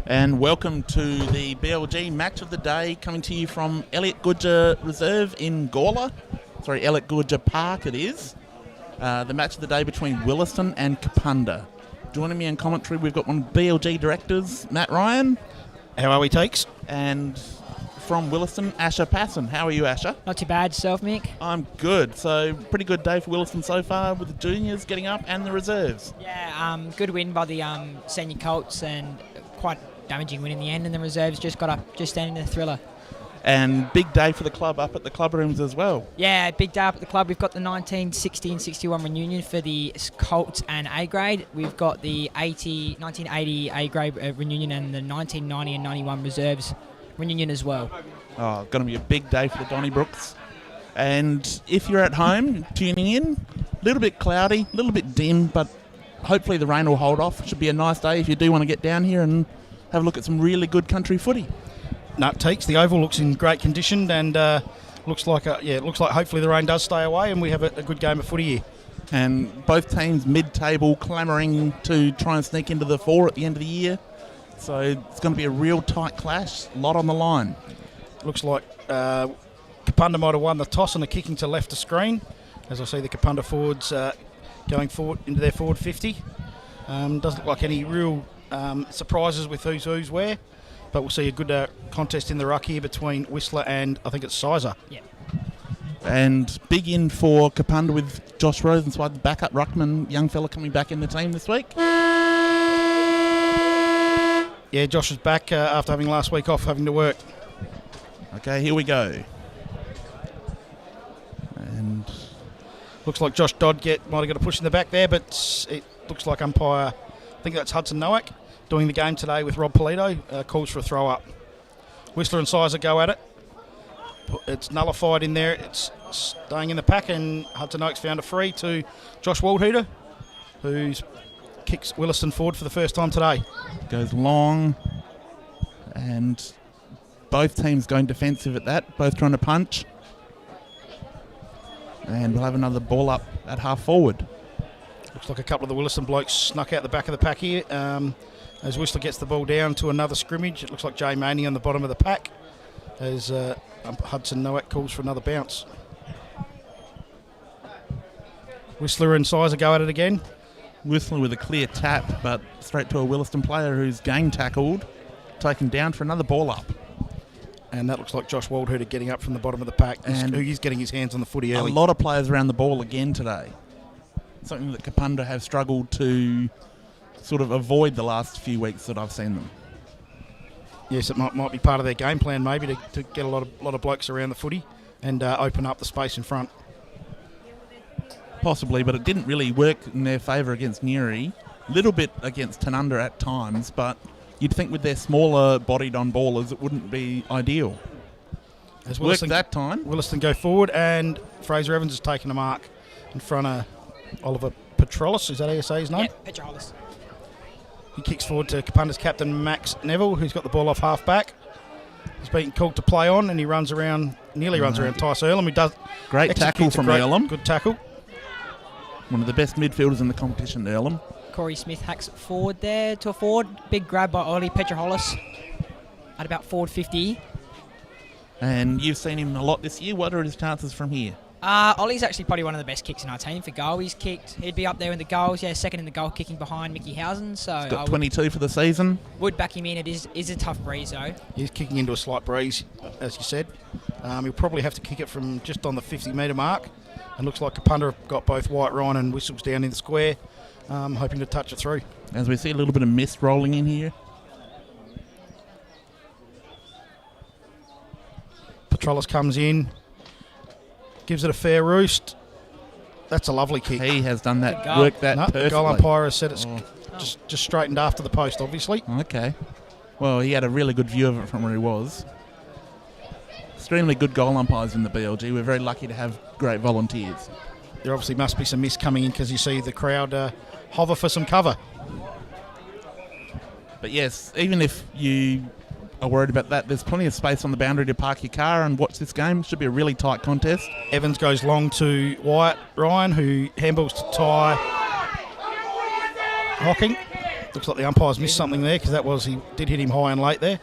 And welcome to the BLG match of the day, coming to you from Elliot Goodger Reserve in Gawler. Sorry, Elliot Goodger Park it is. The match of the day between Willaston and Kapunda. Joining me in commentary, we've got one of the BLG directors, Matt Ryan. How are we, Takes? And from Willaston, Asher Passon. How are you, Asher? Not too bad. Yourself, Mick? I'm good. So, pretty good day for Willaston so far, with the juniors getting up and the reserves. Yeah, good win by the senior Colts, and quite damaging win in the end, and the reserves just got up, just standing in the thriller. And big day for the club up at the club rooms as well. Yeah, big day up at the club. We've got the 1960 and 61 reunion for the Colts and A grade. We've got the 1980 A grade reunion and the 1990 and 91 reserves reunion as well. Oh, going to be a big day for the Donnybrooks. And if you're at home tuning in, a little bit cloudy, a little bit dim, but hopefully the rain will hold off. Should be a nice day if you do want to get down here and have a look at some really good country footy. No, Takes. The oval looks in great condition, and looks like hopefully the rain does stay away and we have a good game of footy here. And both teams mid-table clamouring to try and sneak into the four at the end of the year. So it's going to be a real tight clash, a lot on the line. Looks like Kapunda might have won the toss and are kicking to left of screen, as I see the Kapunda forwards going forward into their forward 50. Doesn't look like any real surprises with who's where, but we'll see a good contest in the ruck here between Whistler and I think it's Sizer. Yeah. And big in for Kapunda with Josh Rosenswide, the backup ruckman, young fella coming back in the team this week. Yeah, Josh is back after having last week off, having to work. Okay, here we go. And looks like Josh Dodd might have got a push in the back there, but it looks like umpire, I think that's Hudson Nowak, doing the game today with Rob Polito, calls for a throw up. Whistler and Sizer go at it. It's nullified in there. It's staying in the pack, and Hudson Nowak's found a free to Josh Waldhuter, who kicks Willaston forward for the first time today. Goes long, and both teams going defensive at that, both trying to punch. And we'll have another ball up at half forward. Looks like a couple of the Willaston blokes snuck out the back of the pack here. As Whistler gets the ball down to another scrimmage, it looks like Jay Maney on the bottom of the pack as Hudson Nowak calls for another bounce. Whistler and Sizer go at it again. Whistler with a clear tap, but straight to a Willaston player who's game tackled, taken down for another ball up. And that looks like Josh Waldhuter getting up from the bottom of the pack, and he's getting his hands on the footy early. A lot of players around the ball again today. Something that Kapunda have struggled to sort of avoid the last few weeks that I've seen them. Yes, it might be part of their game plan maybe to get a lot of blokes around the footy and open up the space in front. Possibly, but it didn't really work in their favour against Newry. A little bit against Tanunda at times, but you'd think with their smaller bodied on ballers it wouldn't be ideal. As worked that time. Willaston go forward, and Fraser Evans has taken a mark in front of Oliver Petrolis. Is that how you say his name? Yeah, Petrolis. He kicks forward to Kapunda's captain Max Neville, who's got the ball off half back. He's been called to play on, and he runs around Tice Earlham. He does great tackle from Earlham. Good tackle. One of the best midfielders in the competition, Earlham. Corey Smith hacks it forward there to a forward. Big grab by Ollie Petrolis at about forward 50. And you've seen him a lot this year. What are his chances from here? Ollie's actually probably one of the best kicks in our team for goal. He's kicked. He'd be up there in the goals. Yeah, second in the goal kicking behind Mickey Housen. So he's got 22 for the season. Would back him in. It is a tough breeze though. He's kicking into a slight breeze, as you said. He'll probably have to kick it from just on the 50-metre mark. And looks like Kapunda have got both White Ryan and Whistles down in the square, hoping to touch it through. As we see a little bit of mist rolling in here. Petrolis comes in, gives it a fair roost. That's a lovely kick. He has done that, worked that perfectly. The goal umpire has said it's just straightened after the post, obviously. Okay. Well, he had a really good view of it from where he was. Extremely good goal umpires in the BLG. We're very lucky to have great volunteers. There obviously must be some mist coming in because you see the crowd hover for some cover. But yes, even if you are worried about that, there's plenty of space on the boundary to park your car and watch this game. Should be a really tight contest. Evans goes long to Wyatt Ryan, who handballs to Ty Hocking. Looks like the umpire's missed something there because he did hit him high and late there.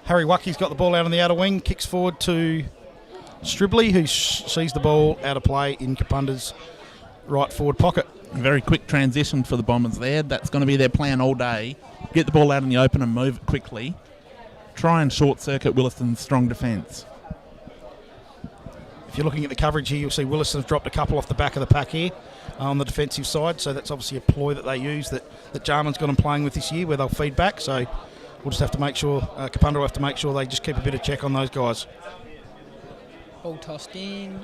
Harry Wacky's got the ball out on the outer wing, kicks forward to Stribley, who sees the ball out of play in Kapunda's right forward pocket. Very quick transition for the Bombers there. That's going to be their plan all day. Get the ball out in the open and move it quickly. Try and short-circuit Willaston's strong defence. If you're looking at the coverage here, you'll see Willaston's dropped a couple off the back of the pack here on the defensive side, so that's obviously a ploy that they use that Jarman's got them playing with this year, where they'll feed back. So we'll just have to make sure, Kapunda will have to make sure they just keep a bit of check on those guys. Ball tossed in.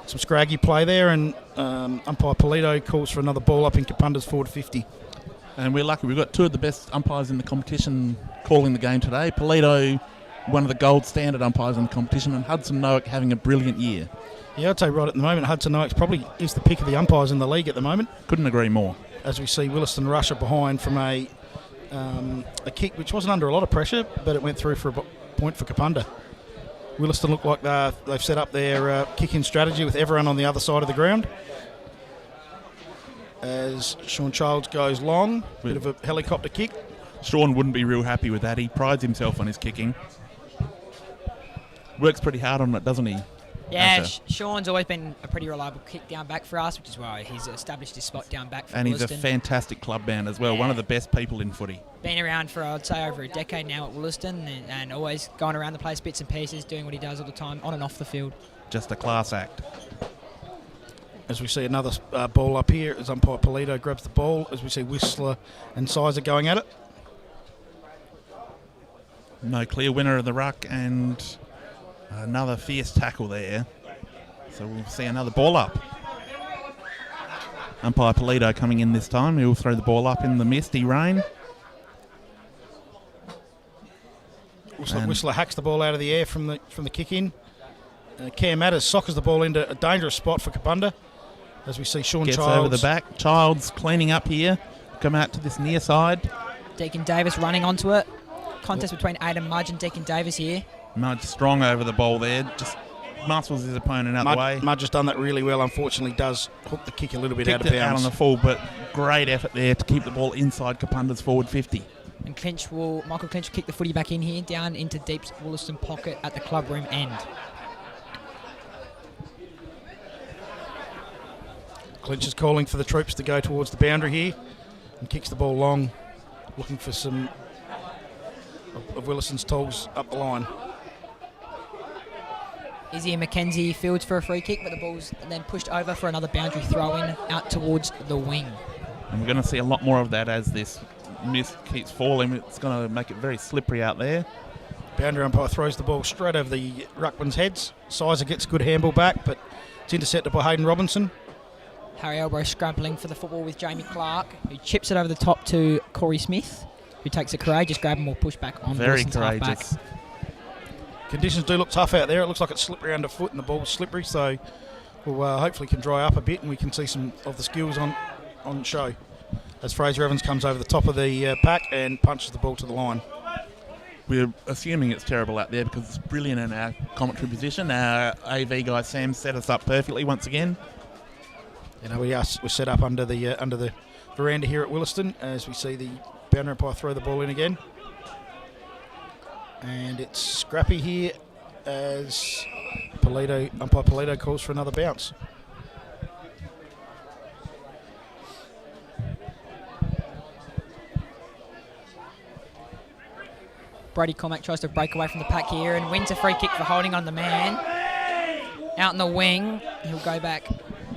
Some scraggy play there, and umpire Polito calls for another ball up in Kapunda's forward 50. And we're lucky. We've got two of the best umpires in the competition calling the game today. Polito, one of the gold standard umpires in the competition, and Hudson Noack having a brilliant year. Yeah, I'd say right at the moment, Hudson Noack probably is the pick of the umpires in the league at the moment. Couldn't agree more. As we see Willaston rush up behind from a kick which wasn't under a lot of pressure, but it went through for a point for Kapunda. Willaston look like they've set up their kick-in strategy with everyone on the other side of the ground. As Sean Childs goes long, bit of a helicopter kick. Sean wouldn't be real happy with that. He prides himself on his kicking. Works pretty hard on it, doesn't he? Yeah, Sean's always been a pretty reliable kick down back for us, which is why he's established his spot down back for And Willaston. he's a fantastic club man as well, one of the best people in footy. Been around for, I'd say, over a decade now at Willaston, and always going around the place bits and pieces, doing what he does all the time, on and off the field. Just a class act. As we see another ball up here, as umpire Polito grabs the ball, as we see Whistler and Sizer going at it. No clear winner of the ruck, and another fierce tackle there. So we'll see another ball up. Umpire Polito coming in this time. He'll throw the ball up in the misty rain. Looks like Whistler hacks the ball out of the air from the kick in. Cam Matters soccers the ball into a dangerous spot for Kapunda. As we see Sean Gets Childs over the back. Childs cleaning up here. Come out to this near side. Deacon Davis running onto it. Contest between Adam Mudge and Deacon Davis here. Mudge strong over the ball there. Just muscles his opponent out the way. Mudge has done that really well. Unfortunately, does hook the kick a little bit out of Kicked it bounds. out on the full, but great effort there to keep the ball inside Kapunda's forward 50. And Michael Clinch will kick the footy back in here, down into deep Willaston pocket at the club room end. Clinch is calling for the troops to go towards the boundary here and kicks the ball long, looking for some of Willaston's tools up the line. Izzy and McKenzie fields for a free kick, but the ball's then pushed over for another boundary throw-in out towards the wing. And we're going to see a lot more of that as this mist keeps falling. It's going to make it very slippery out there. Boundary umpire throws the ball straight over the ruckman's heads. Sizer gets a good handball back, but it's intercepted by Hayden Robinson. Harry Elbro scrabbling for the football with Jamie Clark, who chips it over the top to Corey Smith, who takes a courageous grab and will push back on Very Wilson's halfback. courageous. Conditions do look tough out there. It looks like it's slippery underfoot and the ball's slippery, so we'll hopefully can dry up a bit and we can see some of the skills on show. As Fraser Evans comes over the top of the pack and punches the ball to the line. We're assuming it's terrible out there because it's brilliant in our commentary position. Our AV guy Sam set us up perfectly once again. You know, we're set up under the veranda here at Willaston as we see the boundary umpire throw the ball in again. And it's scrappy here as umpire Polito calls for another bounce. Brady Cormack tries to break away from the pack here and wins a free kick for holding on the man. Out in the wing, he'll go back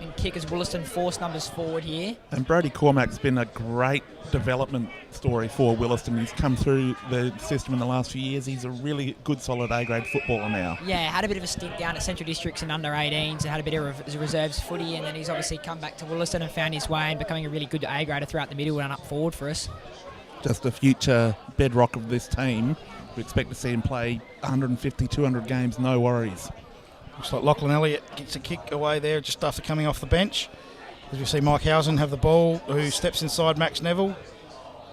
and kick as Willaston force numbers forward here. And Brody Cormack's been a great development story for Willaston. He's come through the system in the last few years. He's a really good, solid A-grade footballer now. Yeah, had a bit of a stint down at Central Districts and under 18s, and had a bit of reserves footy, and then he's obviously come back to Willaston and found his way and becoming a really good A-grader throughout the middle and up forward for us. Just a future bedrock of this team. We expect to see him play 150, 200 games, no worries. Looks like Lachlan Elliott gets a kick away there just after coming off the bench. As we see Mike Housen have the ball, who steps inside Max Neville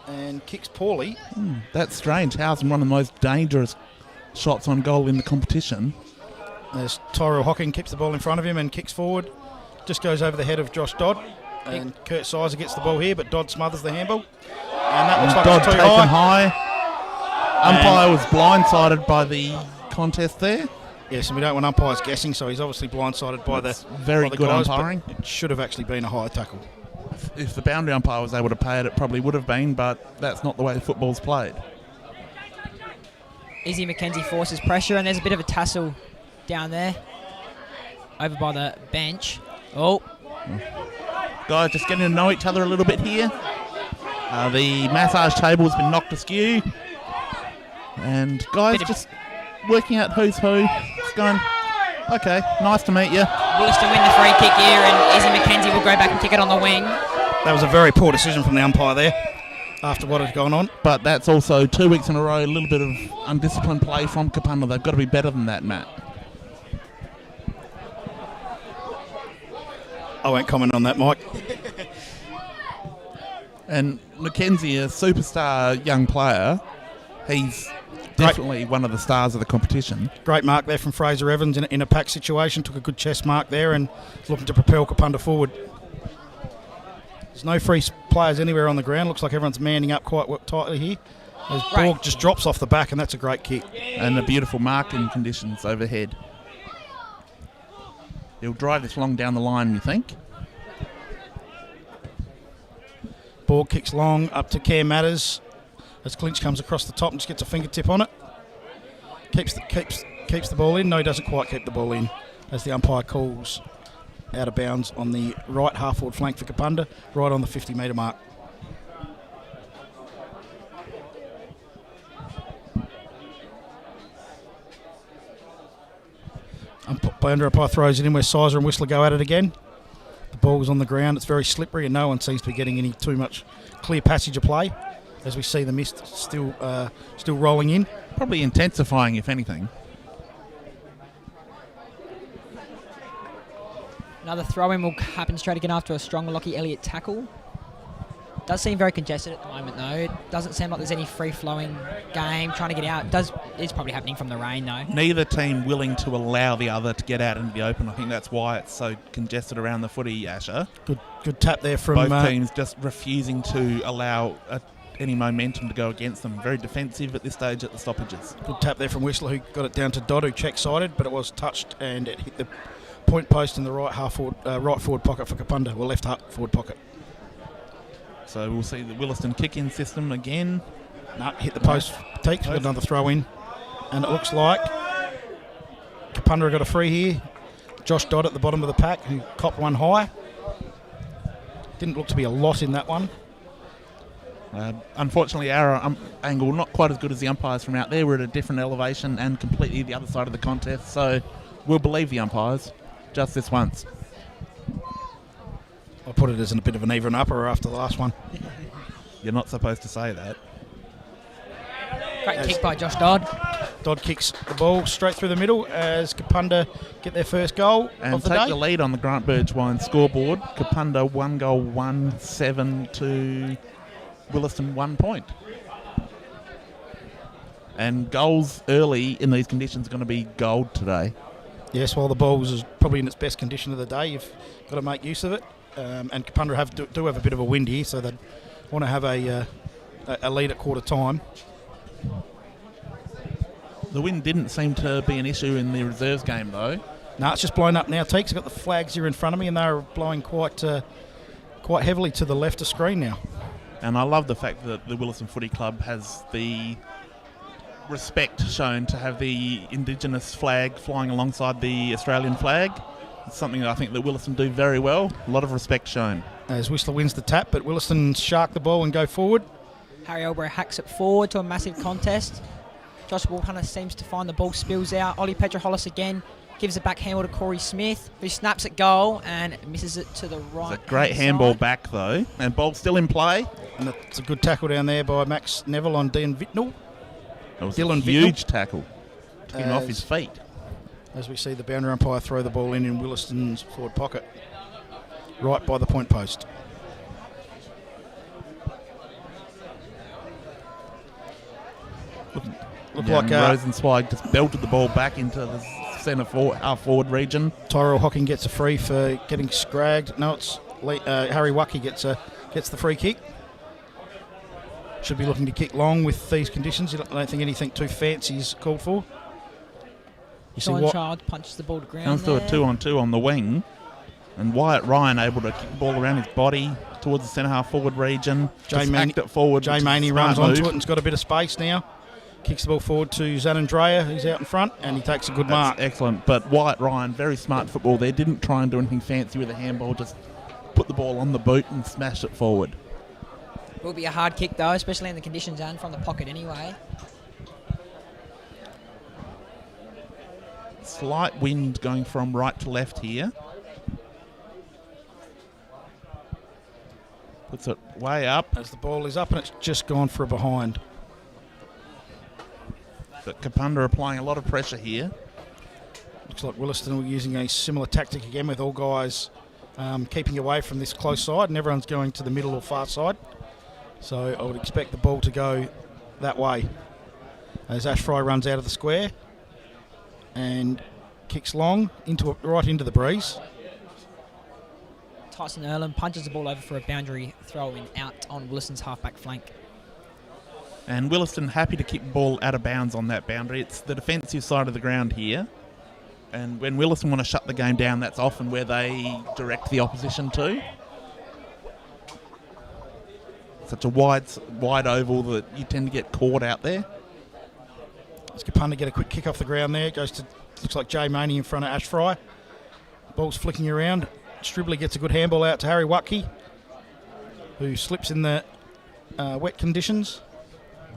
and kicks poorly. That's strange. Housen, one of the most dangerous shots on goal in the competition. As Tyrell Hocking keeps the ball in front of him and kicks forward. Just goes over the head of Josh Dodd. And Kurt Sizer gets the ball here, but Dodd smothers the handball. And that looks like Dodd it's too taken high. Umpire was blindsided by the contest there. Yes, and we don't want umpires guessing, so he's obviously blindsided by the very by the good guys, umpiring. It should have actually been a high tackle. If the boundary umpire was able to pay it, it probably would have been, but that's not the way football's played. Izzy McKenzie forces pressure, and there's a bit of a tussle down there over by the bench. Oh. Guys just getting to know each other a little bit here. The massage table has been knocked askew. And guys just working out who's who. Just going, okay, nice to meet you. Willaston win the free kick here, and Izzy McKenzie will go back and kick it on the wing. That was a very poor decision from the umpire there after what had gone on. But that's also 2 weeks in a row, a little bit of undisciplined play from Kapunda. They've got to be better than that, Matt. I won't comment on that, Mike. And McKenzie, a superstar young player, he's definitely one of the stars of the competition. Great mark there from Fraser Evans in a pack situation. Took a good chest mark there and is looking to propel Kapunda forward. There's no free players anywhere on the ground. Looks like everyone's manning up quite tightly here. As Borg just drops off the back, and that's a great kick. And the beautiful marking conditions overhead. He'll drive this long down the line, you think? Borg kicks long up to Cam Matters as Clinch comes across the top and just gets a fingertip on it. Keeps the ball in. No, he doesn't quite keep the ball in as the umpire calls out of bounds on the right half-forward flank for Kapunda, right on the 50-metre mark. Boundary umpire throws it in where Sizer and Whistler go at it again. The ball's on the ground. It's very slippery and no one seems to be getting any too much clear passage of play as we see the mist still rolling in. Probably intensifying, if anything. Another throw-in will happen straight again after a strong Lockie Elliott tackle. Does seem very congested at the moment, though. It doesn't seem like there's any free-flowing game trying to get out. It's probably happening from the rain, though. Neither team willing to allow the other to get out into the open. I think that's why it's so congested around the footy, Asher. Good tap there from... Both teams just refusing to allow any momentum to go against them. Very defensive at this stage at the stoppages. Good tap there from Whistler, who got it down to Dodd, who check-sided, but it was touched and it hit the point post in the right forward pocket for Kapunda, or left half forward pocket. So we'll see the Willaston kick-in system again. No, hit the post. Takes with another throw in. And it looks like Kapunda got a free here. Josh Dodd at the bottom of the pack, who copped one high. Didn't look to be a lot in that one. Unfortunately, our angle not quite as good as the umpires from out there. We're at a different elevation and completely the other side of the contest. So we'll believe the umpires just this once. I put it as a bit of an even upper after the last one. You're not supposed to say that. Great kick by Josh Dodd. Dodd kicks the ball straight through the middle as Kapunda get their first goal and of the take day. the lead on the Grant Burge-Wine scoreboard. Kapunda 1 goal, 1-7 to Willaston 1 point. And goals early in these conditions are going to be gold today. Yes, while the ball is probably in its best condition of the day, you've got to make use of it. And Kapunda do have a bit of a wind here, so they want to have a lead at quarter time. The wind didn't seem to be an issue in the reserves game, though. No, it's just blown up now. Teeks, I've got the flags here in front of me, and they're blowing quite heavily to the left of screen now. And I love the fact that the Willaston Footy Club has the respect shown to have the Indigenous flag flying alongside the Australian flag. It's something that I think that Willaston do very well. A lot of respect shown. As Whistler wins the tap, but Willaston shark the ball and go forward. Harry Elborough hacks it forward to a massive contest. Josh Walhunter seems to find the ball spills out. Ollie Petrohollis again gives a back handball to Corey Smith, who snaps at goal and misses it to the right. It's a great handball back, though. And ball still in play. And it's a good tackle down there by Max Neville on Dean Vitnell. It was a huge tackle. Took him off his feet. As we see the boundary umpire throw the ball in Willaston's forward pocket, right by the point post. Look like Rosenzweig just belted the ball back into the centre forward, half forward region. Tyrell Hocking gets a free for getting scragged. No, it's Harry Wacky gets the free kick. Should be looking to kick long with these conditions. I don't think anything too fancy is called for. Sean Child punches the ball to ground. Comes to a 2-on-2 on the wing. And Wyatt Ryan able to kick the ball around his body towards the centre half forward region. Jay Maney runs onto it and's got a bit of space now. Kicks the ball forward to Zanandrea, who's out in front, and he takes a good mark. Excellent. But Wyatt Ryan, very smart football there. Didn't try and do anything fancy with a handball. Just put the ball on the boot and smash it forward. Will be a hard kick though, especially in the conditions and from the pocket anyway. Slight wind going from right to left here. Puts it way up. As the ball is up and it's just gone for a behind. But Kapunda applying a lot of pressure here. Looks like Willaston were using a similar tactic again with all guys keeping away from this close side and everyone's going to the middle or far side. So I would expect the ball to go that way. As Ash Fry runs out of the square and kicks long right into the breeze. Tyson Erland punches the ball over for a boundary throw-in out on Williston's halfback flank. And Willaston happy to kick the ball out of bounds on that boundary. It's the defensive side of the ground here. And when Willaston want to shut the game down, that's often where they direct the opposition to. Such a wide oval that you tend to get caught out there. As Kapunda get a quick kick off the ground there. It goes to, looks like Jay Maney in front of Ash Fry. Ball's flicking around. Stribley gets a good handball out to Harry Wacky, who slips in the wet conditions.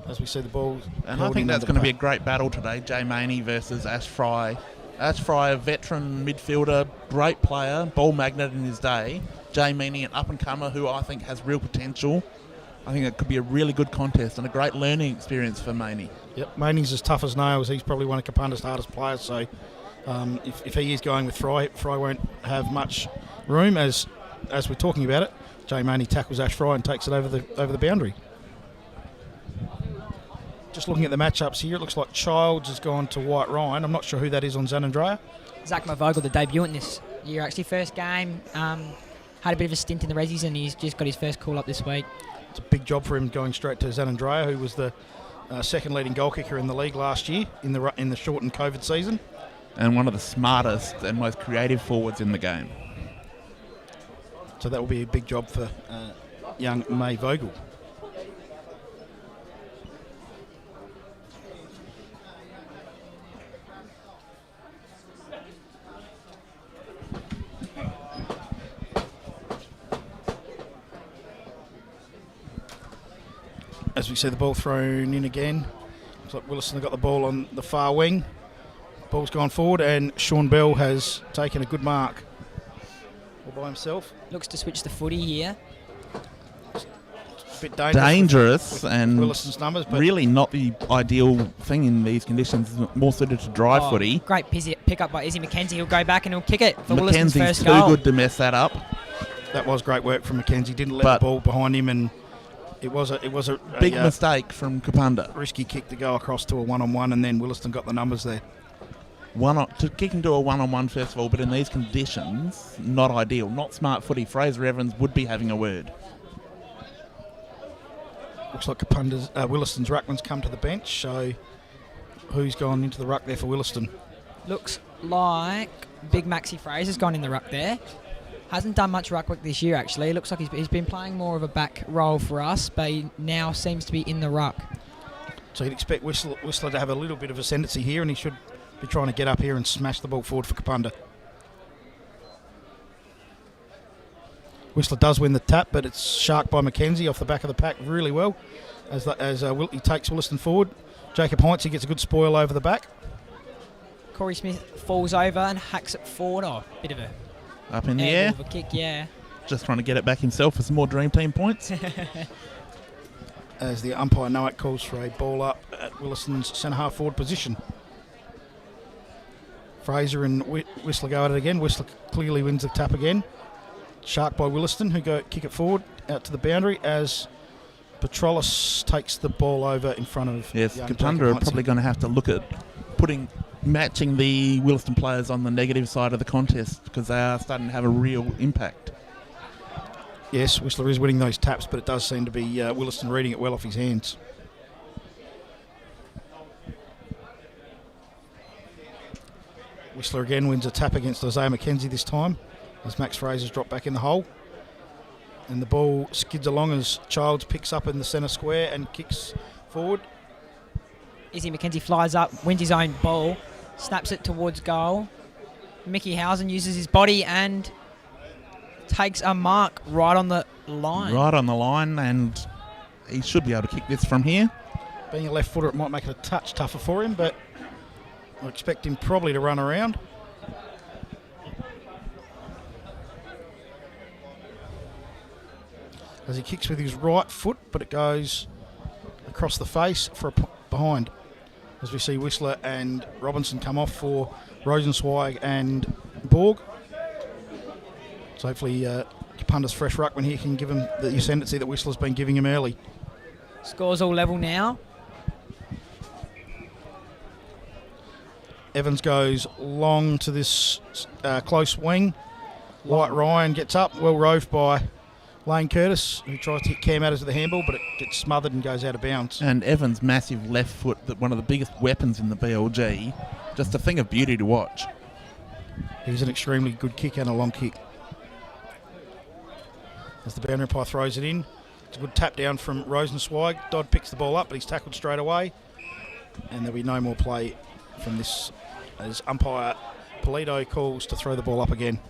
As we see the ball. And I think that's going to be a great battle today. Jay Maney versus Ash Fry. Ash Fry, a veteran midfielder, great player, ball magnet in his day. Jay Maney, an up-and-comer who I think has real potential. I think it could be a really good contest and a great learning experience for Maney. Yep, Maney's as tough as nails. He's probably one of Kapunda's hardest players. So if he is going with Fry won't have much room. As we're talking about it, Jay Maney tackles Ash Fry and takes it over the boundary. Just looking at the matchups here, it looks like Childs has gone to White Ryan. I'm not sure who that is on Zanandrea. Zach Mavogel, the debutant this year, actually. First game, had a bit of a stint in the Rezzies and he's just got his first call up this week. It's a big job for him going straight to Zanandrea, who was the second leading goal kicker in the league last year in the shortened COVID season. And one of the smartest and most creative forwards in the game. So that will be a big job for young May Vogel. As we see the ball thrown in again. Looks like Willaston got the ball on the far wing. Ball's gone forward and Sean Bell has taken a good mark all by himself. Looks to switch the footy here. It's a bit dangerous with and Willaston's numbers, but really not the ideal thing in these conditions. More suited to dry footy. Great pick up by Izzy McKenzie. He'll go back and he'll kick it for Willaston's first goal. Mackenzie's too good to mess that up. That was great work from McKenzie. Didn't let the ball behind him, and it was a big mistake from Kapunda. Risky kick to go across to a one-on-one, and then Willaston got the numbers there. To kick into a one-on-one first of all, but in these conditions, not ideal. Not smart footy. Fraser Evans would be having a word. Looks like Willaston's ruckman's come to the bench, so who's gone into the ruck there for Willaston? Looks like Big Maxi Fraser's gone in the ruck there. Hasn't done much ruck work this year, actually. Looks like he's been playing more of a back role for us, but he now seems to be in the ruck. So you'd expect Whistler to have a little bit of ascendancy here, and he should be trying to get up here and smash the ball forward for Kapunda. Whistler does win the tap, but it's sharked by McKenzie off the back of the pack really well as he takes Willaston forward. Jacob Heinz, he gets a good spoil over the back. Corey Smith falls over and hacks it forward. Oh, bit of a up in the air. Of a kick, yeah. Just trying to get it back himself for some more Dream Team points. As the umpire Noack calls for a ball up at Willaston's centre half forward position. Fraser and Whistler go at it again. Whistler clearly wins the tap again. Shark by Willaston, who go kick it forward out to the boundary as Petrolis takes the ball over in front of. Yes, Kapunda are probably going to have to look at putting matching the Willaston players on the negative side of the contest because they are starting to have a real impact. Yes, Whistler is winning those taps, but it does seem to be Willaston reading it well off his hands. Whistler again wins a tap against Isaiah McKenzie this time as Max Fraser's dropped back in the hole. And the ball skids along as Childs picks up in the centre square and kicks forward. Izzy McKenzie flies up, wins his own ball, snaps it towards goal. Mickey Housen uses his body and takes a mark right on the line. Right on the line, and he should be able to kick this from here. Being a left footer, it might make it a touch tougher for him, but I expect him probably to run around. As he kicks with his right foot, but it goes across the face for behind. As we see Whistler and Robinson come off for Rosenzweig and Borg. So hopefully Kapunda's fresh ruckman here can give him the ascendancy that Whistler's been giving him early. Scores all level now. Evans goes long to this close wing. White Ryan gets up, well roved by Lane Curtis, who tries to hit Cam Adders with the handball, but it gets smothered and goes out of bounds. And Evans' massive left foot, one of the biggest weapons in the BLG, just a thing of beauty to watch. He's an extremely good kick and a long kick. As the boundary umpire throws it in, it's a good tap down from Rosenzweig. Dodd picks the ball up, but he's tackled straight away. And there'll be no more play from this as umpire Polito calls to throw the ball up again.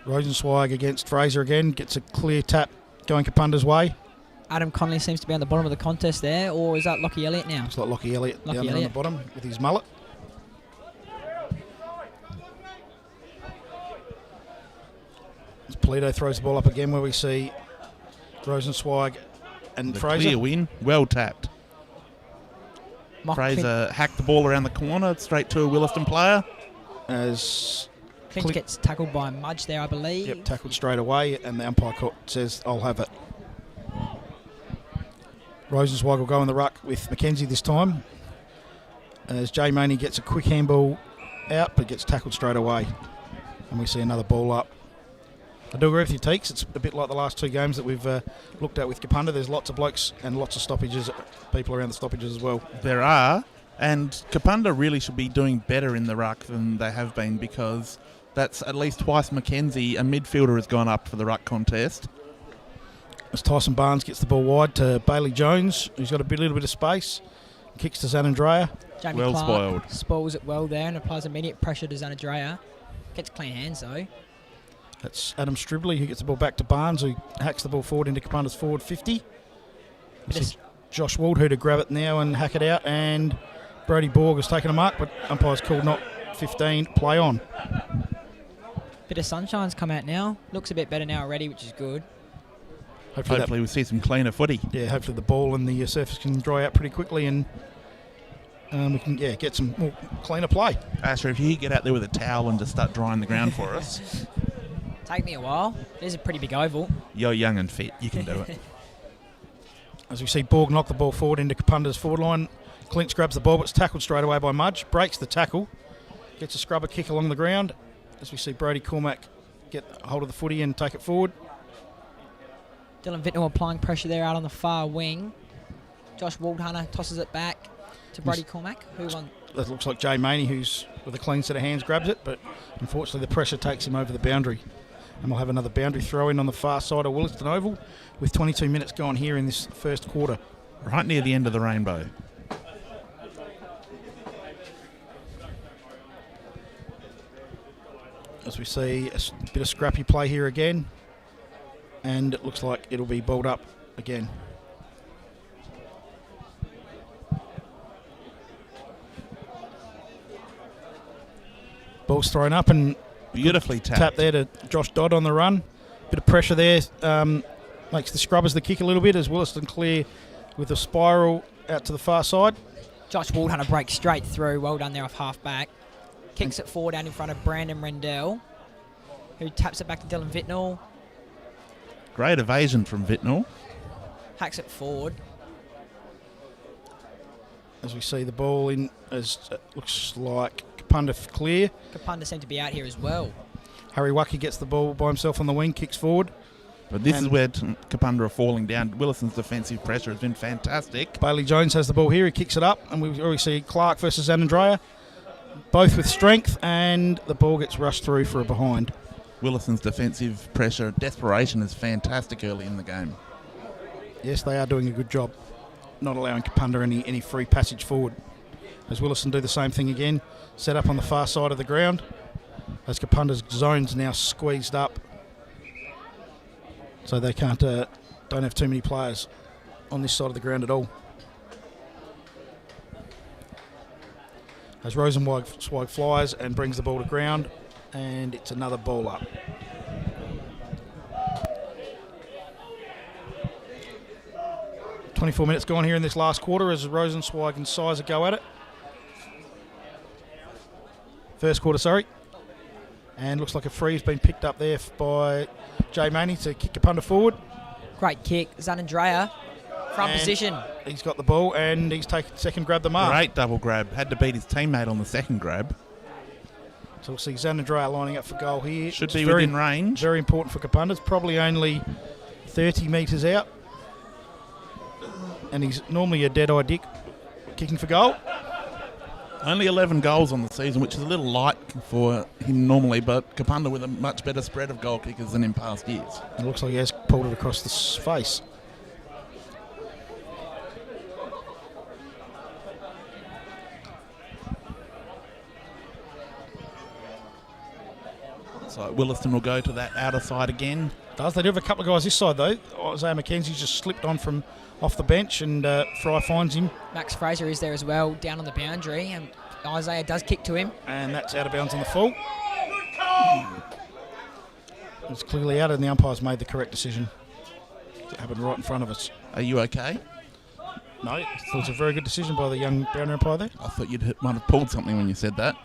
Rosenzweig against Fraser again, gets a clear tap going Kapunda's way. Adam Connolly seems to be on the bottom of the contest there, or is that Lockie Elliott now? Looks like Lockie Elliott down there on the bottom with his mullet. As Polito throws the ball up again where we see Rosenzweig and The Fraser. clear win, well tapped. Mock Fraser hacked the ball around the corner, straight to a Willaston player. As Finch gets tackled by Mudge there, I believe. Yep, tackled straight away, and the umpire says, I'll have it. Rosenzweig will go in the ruck with McKenzie this time. As Jay Maney gets a quick handball out, but gets tackled straight away. And we see another ball up. I do agree with you, Teeks. It's a bit like the last two games that we've looked at with Kapunda. There's lots of blokes and lots of stoppages, people around the stoppages as well. There are, and Kapunda really should be doing better in the ruck than they have been, because that's at least twice McKenzie, a midfielder, has gone up for the ruck contest. As Tyson Barnes gets the ball wide to Bailey Jones, who's got a little bit of space, kicks to Zanandrea. Jamie Well Clark spoiled. spoils it well there and applies immediate pressure to Zanandrea. Gets clean hands though. That's Adam Stribley who gets the ball back to Barnes, who hacks the ball forward into Kapunda's forward 50. Josh Waldhu to grab it now and hack it out, and Brody Borg has taken a mark, but umpire's called not 15, play on. Bit of sunshine's come out now. Looks a bit better now already, which is good. Hopefully we'll see some cleaner footy. Hopefully the ball and the surface can dry out pretty quickly, and we can get some more cleaner play. Asher, if you get out there with a towel and just start drying the ground for us. Take me a while. It is a pretty big oval. You're young and fit. You can do it. As we see Borg knock the ball forward into Kapunda's forward line. Clinch grabs the ball, but it's tackled straight away by Mudge. Breaks the tackle. Gets a scrubber kick along the ground. As we see Brody Cormack get hold of the footy and take it forward. Dylan Vittnell applying pressure there out on the far wing. Josh Waldhunter tosses it back to Brody Cormack, who won. That looks like Jay Maney, who's with a clean set of hands, grabs it, but unfortunately the pressure takes him over the boundary. And we'll have another boundary throw in on the far side of Willaston Oval with 22 minutes gone here in this first quarter. Right near the end of the rainbow. As we see a bit of scrappy play here again, and it looks like it'll be balled up again. Ball's thrown up and Beautifully tapped. tap there to Josh Dodd on the run. Bit of pressure there, makes the Scrubbers the kick a little bit as Willaston clear with a spiral out to the far side. Josh Waldhunter breaks straight through. Well done there off half back. Kicks it forward out in front of Brandon Rendell, who taps it back to Dylan Vittnell. Great evasion from Vittnell. Hacks it forward. as we see the ball in, as it looks like Kapunda clear. Kapunda seem to be out here as well. Harry Wacky gets the ball by himself on the wing, kicks forward. But this is where Kapunda are falling down. Willaston's defensive pressure has been fantastic. Bailey Jones has the ball here. He kicks it up, and we already see Clark versus Anandrea, both with strength, and the ball gets rushed through for a behind. Willaston's defensive pressure, desperation is fantastic early in the game. Yes, they are doing a good job, not allowing Kapunda any free passage forward. As Willaston do the same thing again, set up on the far side of the ground, as Kapunda's zone's now squeezed up, so they can't don't have too many players on this side of the ground at all. As Rosenzweig flies and brings the ball to ground, and it's another ball up. "24 minutes gone here in this last quarter as Rosenzweig and Sizer go at it. First quarter, sorry. And looks like a free's been picked up there by Jay Maney to kick Kapunda forward. Great kick. Zanandrea, front And position. He's got the ball and he's taken second grab the mark. Great double grab. Had to beat his teammate on the second grab. So we'll see Zanandrea lining up for goal here. Should It's be very, within range. very important for Kapunda. It's probably only 30 metres out. And he's normally a dead-eye dick kicking for goal. Only 11 goals on the season, which is a little light for him normally, but Kapunda with a much better spread of goal kickers than in past years. It looks like he has pulled it across the face. So Willaston will go to that outer side again. They do have a couple of guys this side though. Isaiah McKenzie's just slipped on from off the bench and Fry finds him. Max Fraser is there as well, down on the boundary, and Isaiah does kick to him. And that's out of bounds on the full. It's clearly out and the umpire's made the correct decision. It happened right in front of us. Are you okay? No, I thought it was a very good decision by the young boundary umpire there. I thought you might have pulled something when you said that.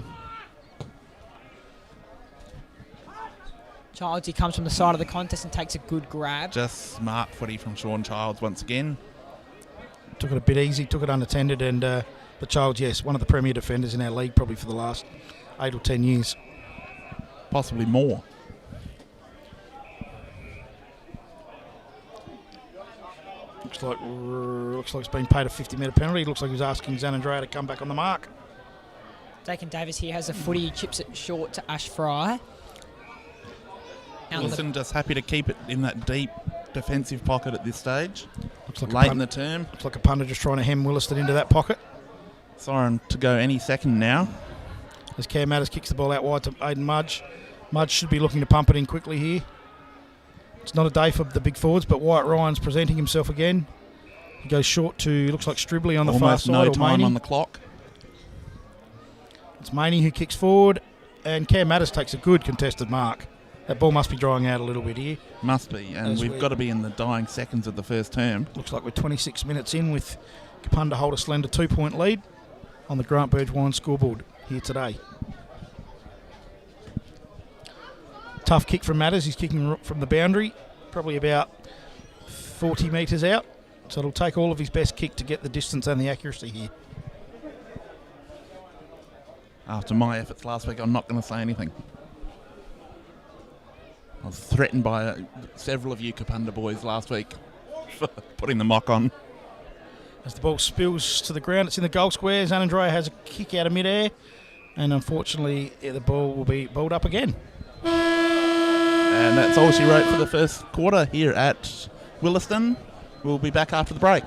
Childs, he comes from the side of the contest and takes a good grab. Just smart footy from Sean Childs once again. Took it a bit easy, took it unattended, and the Childs, yes, one of the premier defenders in our league probably for the last 8 or 10 years. Possibly more. Looks like it's been paid a 50-metre penalty. Looks like he was asking Zanandrea to come back on the mark. Dakin Davis here has a footy, chips it short to Ash Fry. Wilson just happy to keep it in that deep defensive pocket at this stage. Looks like Late in the term. Looks like Kapunda just trying to hem Willaston into that pocket. Siren to go any second now. As Cam Matters kicks the ball out wide to Aiden Mudge. Mudge should be looking to pump it in quickly here. It's not a day for the big forwards, but Wyatt Ryan's presenting himself again. He goes short to, looks like Stribley on the far Almost side. no or time Maney. on the clock. It's Maney who kicks forward, and Cam Matters takes a good contested mark. That ball must be drying out a little bit here. Must be, and we've got to be in the dying seconds of the first term. Looks like we're 26 minutes in with Kapunda hold a slender 2-point lead on the Grant Burge Wine scoreboard here today. Tough kick from Matters. He's kicking from the boundary, probably about 40 metres out. So it'll take all of his best kick to get the distance and the accuracy here. After my efforts last week, I'm not going to say anything. I was threatened by several of you Kapunda boys last week for putting the mock on. As the ball spills to the ground, it's in the goal square. Zanandrea has a kick out of mid-air, and unfortunately the ball will be balled up again. And that's all she wrote for the first quarter here at Willaston. We'll be back after the break.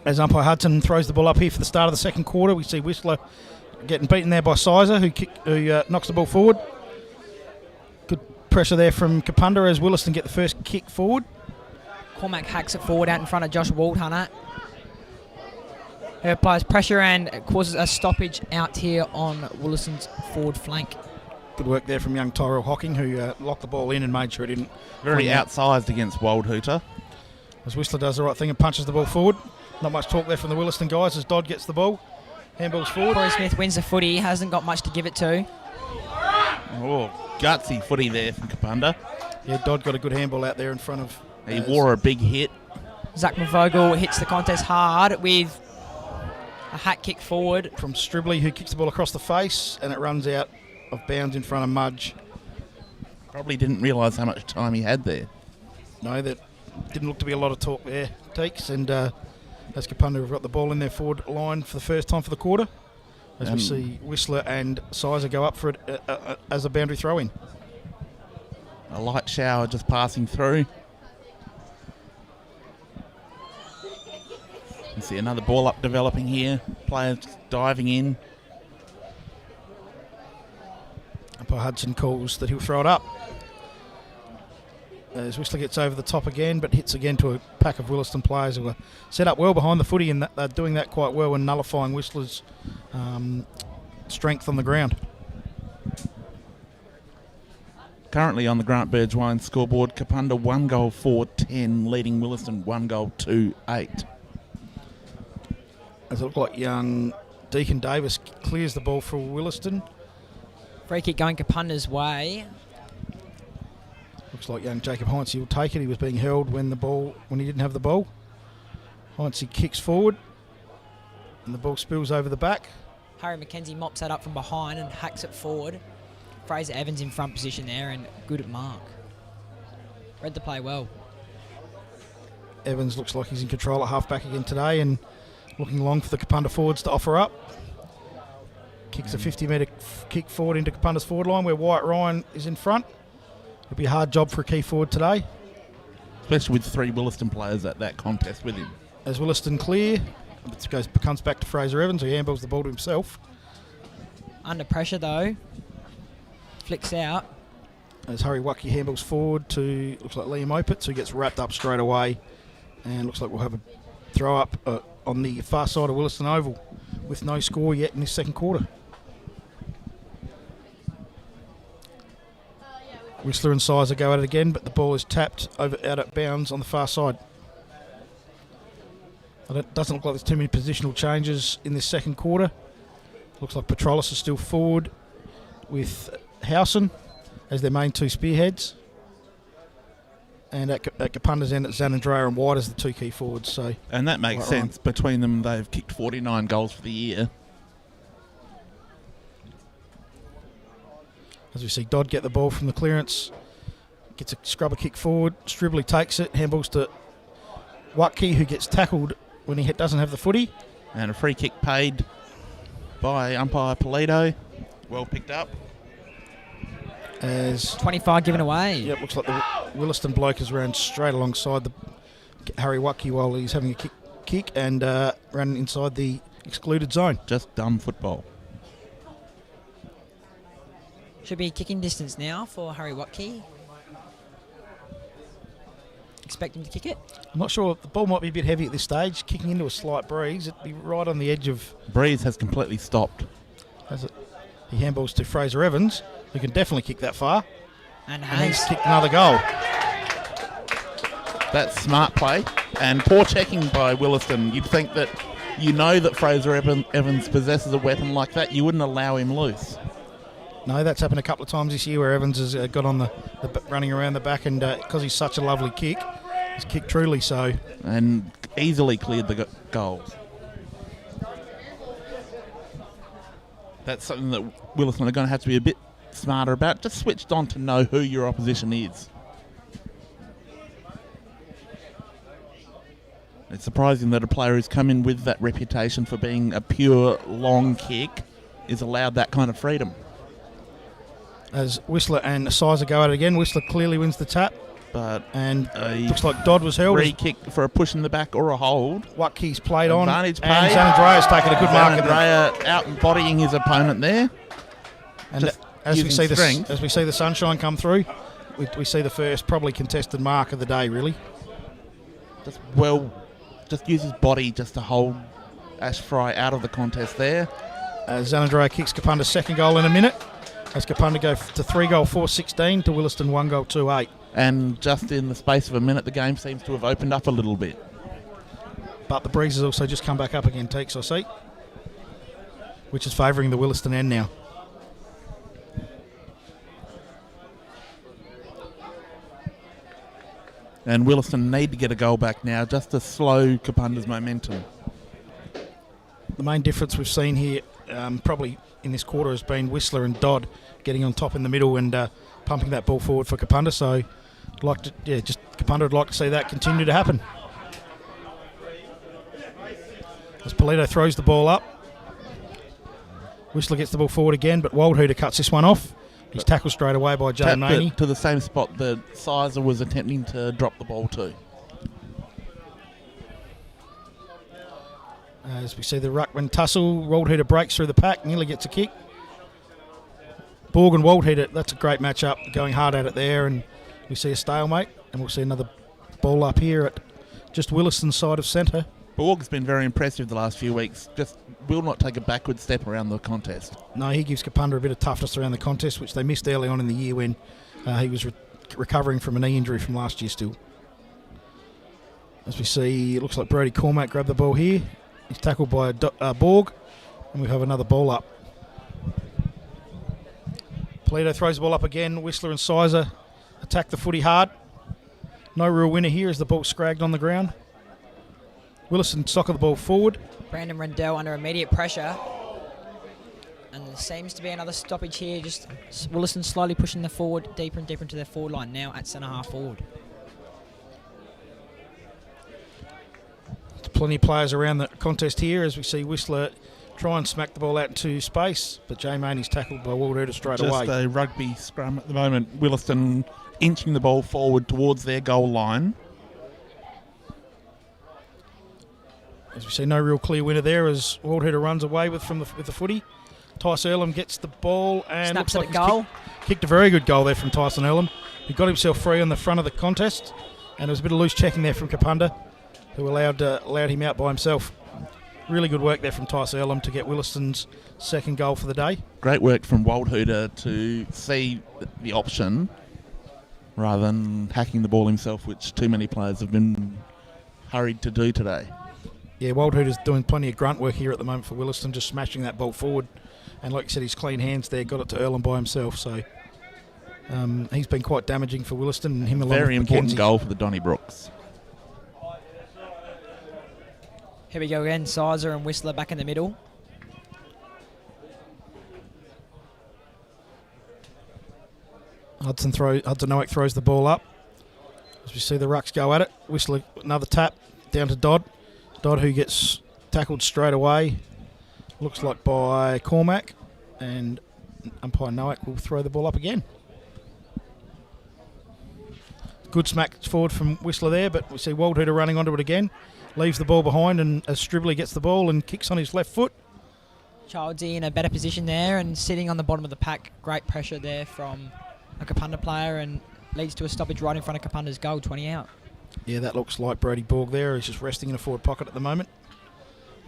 As umpire Hudson throws the ball up here for the start of the second quarter, we see Whistler getting beaten there by Sizer, who knocks the ball forward. Good pressure there from Kapunda as Willaston get the first kick forward. Cormac hacks it forward out in front of Josh Waldhunter. He applies pressure and causes a stoppage out here on Willaston's forward flank. Good work there from young Tyrell Hocking, who locked the ball in and made sure it didn't. Very outsized against Waldhunter. As Whistler does the right thing and punches the ball forward. Not much talk there from the Willaston guys as Dodd gets the ball. Handballs forward. Corey Smith wins the footy. Hasn't got much to give it to. Oh, gutsy footy there from Kapunda. Yeah, Dodd got a good handball out there in front of. He wore a big hit. Zach McVogle hits the contest hard with a hat kick forward. From Stribley, who kicks the ball across the face, and it runs out of bounds in front of Mudge. Probably didn't realise how much time he had there. No, that didn't look to be a lot of talk there, Teeks. And as Kapunda have got the ball in their forward line for the first time for the quarter. As we see Whistler and Sizer go up for it as a boundary throw-in. A light shower just passing through. You see another ball up developing here. Players diving in. Umpire Hudson calls that he'll throw it up. As Whistler gets over the top again, but hits again to a pack of Willaston players who are set up well behind the footy, and they're doing that quite well and nullifying Whistler's strength on the ground. Currently on the Grant Burge-Wine scoreboard, Kapunda 1 goal 4-10, leading Willaston 1 goal 2-8. As it looked like young Deacon Davis clears the ball for Willaston. Free kick going Kapunda's way. Looks like young Jacob Heinze will take it. He was being held when he didn't have the ball. Heinze kicks forward and the ball spills over the back. Harry McKenzie mops that up from behind and hacks it forward. Fraser Evans in front position there and good at mark. Read the play well. Evans looks like he's in control at half-back again today and looking long for the Kapunda forwards to offer up. Kicks a 50-metre kick forward into Kapunda's forward line where Wyatt Ryan is in front. It'll be a hard job for a key forward today. Especially with 3 Willaston players at that contest with him. As Willaston clear, it comes back to Fraser Evans, who handballs the ball to himself. Under pressure though. Flicks out. As Harry Wacky handballs forward to, looks like Liam Opitz, who gets wrapped up straight away. And looks like we'll have a throw up on the far side of Willaston Oval with no score yet in this second quarter. Whistler and Sizer go at it again, but the ball is tapped out at bounds on the far side. It doesn't look like there's too many positional changes in this second quarter. Looks like Petrolis is still forward with Howson as their main 2 spearheads. And at Kapunda's end, it's Zanandrea and White as the 2 key forwards. So, and that makes sense. Between them, they've kicked 49 goals for the year. As we see Dodd get the ball from the clearance, gets a scrubber kick forward. Stribley takes it, handballs to Watke, who gets tackled when he doesn't have the footy. And a free kick paid by umpire Polito. Well picked up. As 25 given away. Yep, looks like the Willaston bloke has ran straight alongside the Harry Watke while he's having a kick and ran inside the excluded zone. Just dumb football. Should be kicking distance now for Harry Watke. Expect him to kick it. I'm not sure. The ball might be a bit heavy at this stage. Kicking into a slight breeze. It'd be right on the edge of... Breeze has completely stopped. Has it? He handballs to Fraser Evans, who can definitely kick that far. And he's kicked another goal. That's smart play. And poor checking by Willaston. You'd think that that Fraser Evans possesses a weapon like that, you wouldn't allow him loose. No, that's happened a couple of times this year where Evans has got on the running around the back, and because he's such a lovely kick, he's kicked truly so. And easily cleared the goals. That's something that Willaston are going to have to be a bit smarter about, just switched on to know who your opposition is. It's surprising that a player who's come in with that reputation for being a pure long kick is allowed that kind of freedom. As Whistler and Sizer go at it again, Whistler clearly wins the tap. But Looks like Dodd was held. free kick for a push in the back or a hold. Watke's played on. Advantage And paid. Zanandrea's taken a good mark. Zanandrea out embodying his opponent there. And Just as we using see strength. as we see the sunshine come through, we see the first probably contested mark of the day, really. Just use his body just to hold Ash Fry out of the contest there. Zanandrea kicks Kapunda's second goal in a minute. As Kapunda go to 3 goal 4-16 to Willaston 1 goal 2-8. And just in the space of a minute, the game seems to have opened up a little bit. But the breeze has also just come back up again, Teeks, I see, which is favouring the Willaston end now. And Willaston need to get a goal back now just to slow Kapunda's momentum. The main difference we've seen here probably in this quarter has been Whistler and Dodd getting on top in the middle and pumping that ball forward for Kapunda. So Kapunda would like to see that continue to happen. As Polito throws the ball up, Whistler gets the ball forward again, but Wildhooter cuts this one off. He's tackled straight away by Jay Tapped Maney. it to the same spot that Sizer was attempting to drop the ball to. As we see the ruckman tussle, Waldheater breaks through the pack, nearly gets a kick. Borg and Waldheater, that's a great matchup, going hard at it there, and we see a stalemate, and we'll see another ball up here at just Willaston's side of centre. Borg's been very impressive the last few weeks, just will not take a backward step around the contest. No, he gives Kapunda a bit of toughness around the contest, which they missed early on in the year when he was recovering from a knee injury from last year still. As we see, it looks like Brody Cormack grabbed the ball here. He's tackled by Borg, and we have another ball up. Polito throws the ball up again. Whistler and Sizer attack the footy hard. No real winner here as the ball scragged on the ground. Willaston soccer the ball forward. Brandon Rendell under immediate pressure. And there seems to be another stoppage here. Just Willaston slowly pushing the forward deeper and deeper into their forward line now at centre half forward. Plenty of players around the contest here as we see Whistler try and smack the ball out into space, but Jay Maney's tackled by Waldheater straight away. Just a rugby scrum at the moment. Willaston inching the ball forward towards their goal line. As we see, no real clear winner there as Waldheater runs away with the footy. Tyson Earlham gets the ball and Snaps looks at like a goal. kicked a very good goal there from Tyson Earlham. He got himself free on the front of the contest, and there was a bit of loose checking there from Kapunda, who allowed him out by himself. Really good work there from Tyson Earlham to get Willaston's second goal for the day. Great work from Waldhooter to see the option rather than hacking the ball himself, which too many players have been hurried to do today. Yeah, Waldhooter's doing plenty of grunt work here at the moment for Willaston, just smashing that ball forward. And like you said, his clean hands there got it to Earlham by himself. So he's been quite damaging for Willaston and him along Very with important McKenzie. goal for the Donnybrooks. Here we go again. Sizer and Whistler back in the middle. Hudson Noack throws the ball up. As we see the rucks go at it. Whistler, another tap down to Dodd. Dodd who gets tackled straight away. Looks like by Cormack. And umpire Noack will throw the ball up again. Good smack forward from Whistler there, but we see Waldhooter running onto it again. Leaves the ball behind, and as Stribley gets the ball and kicks on his left foot. Childsy in a better position there and sitting on the bottom of the pack. Great pressure there from a Kapunda player and leads to a stoppage right in front of Kapunda's goal, 20 out. Yeah, that looks like Brody Borg there. He's just resting in a forward pocket at the moment.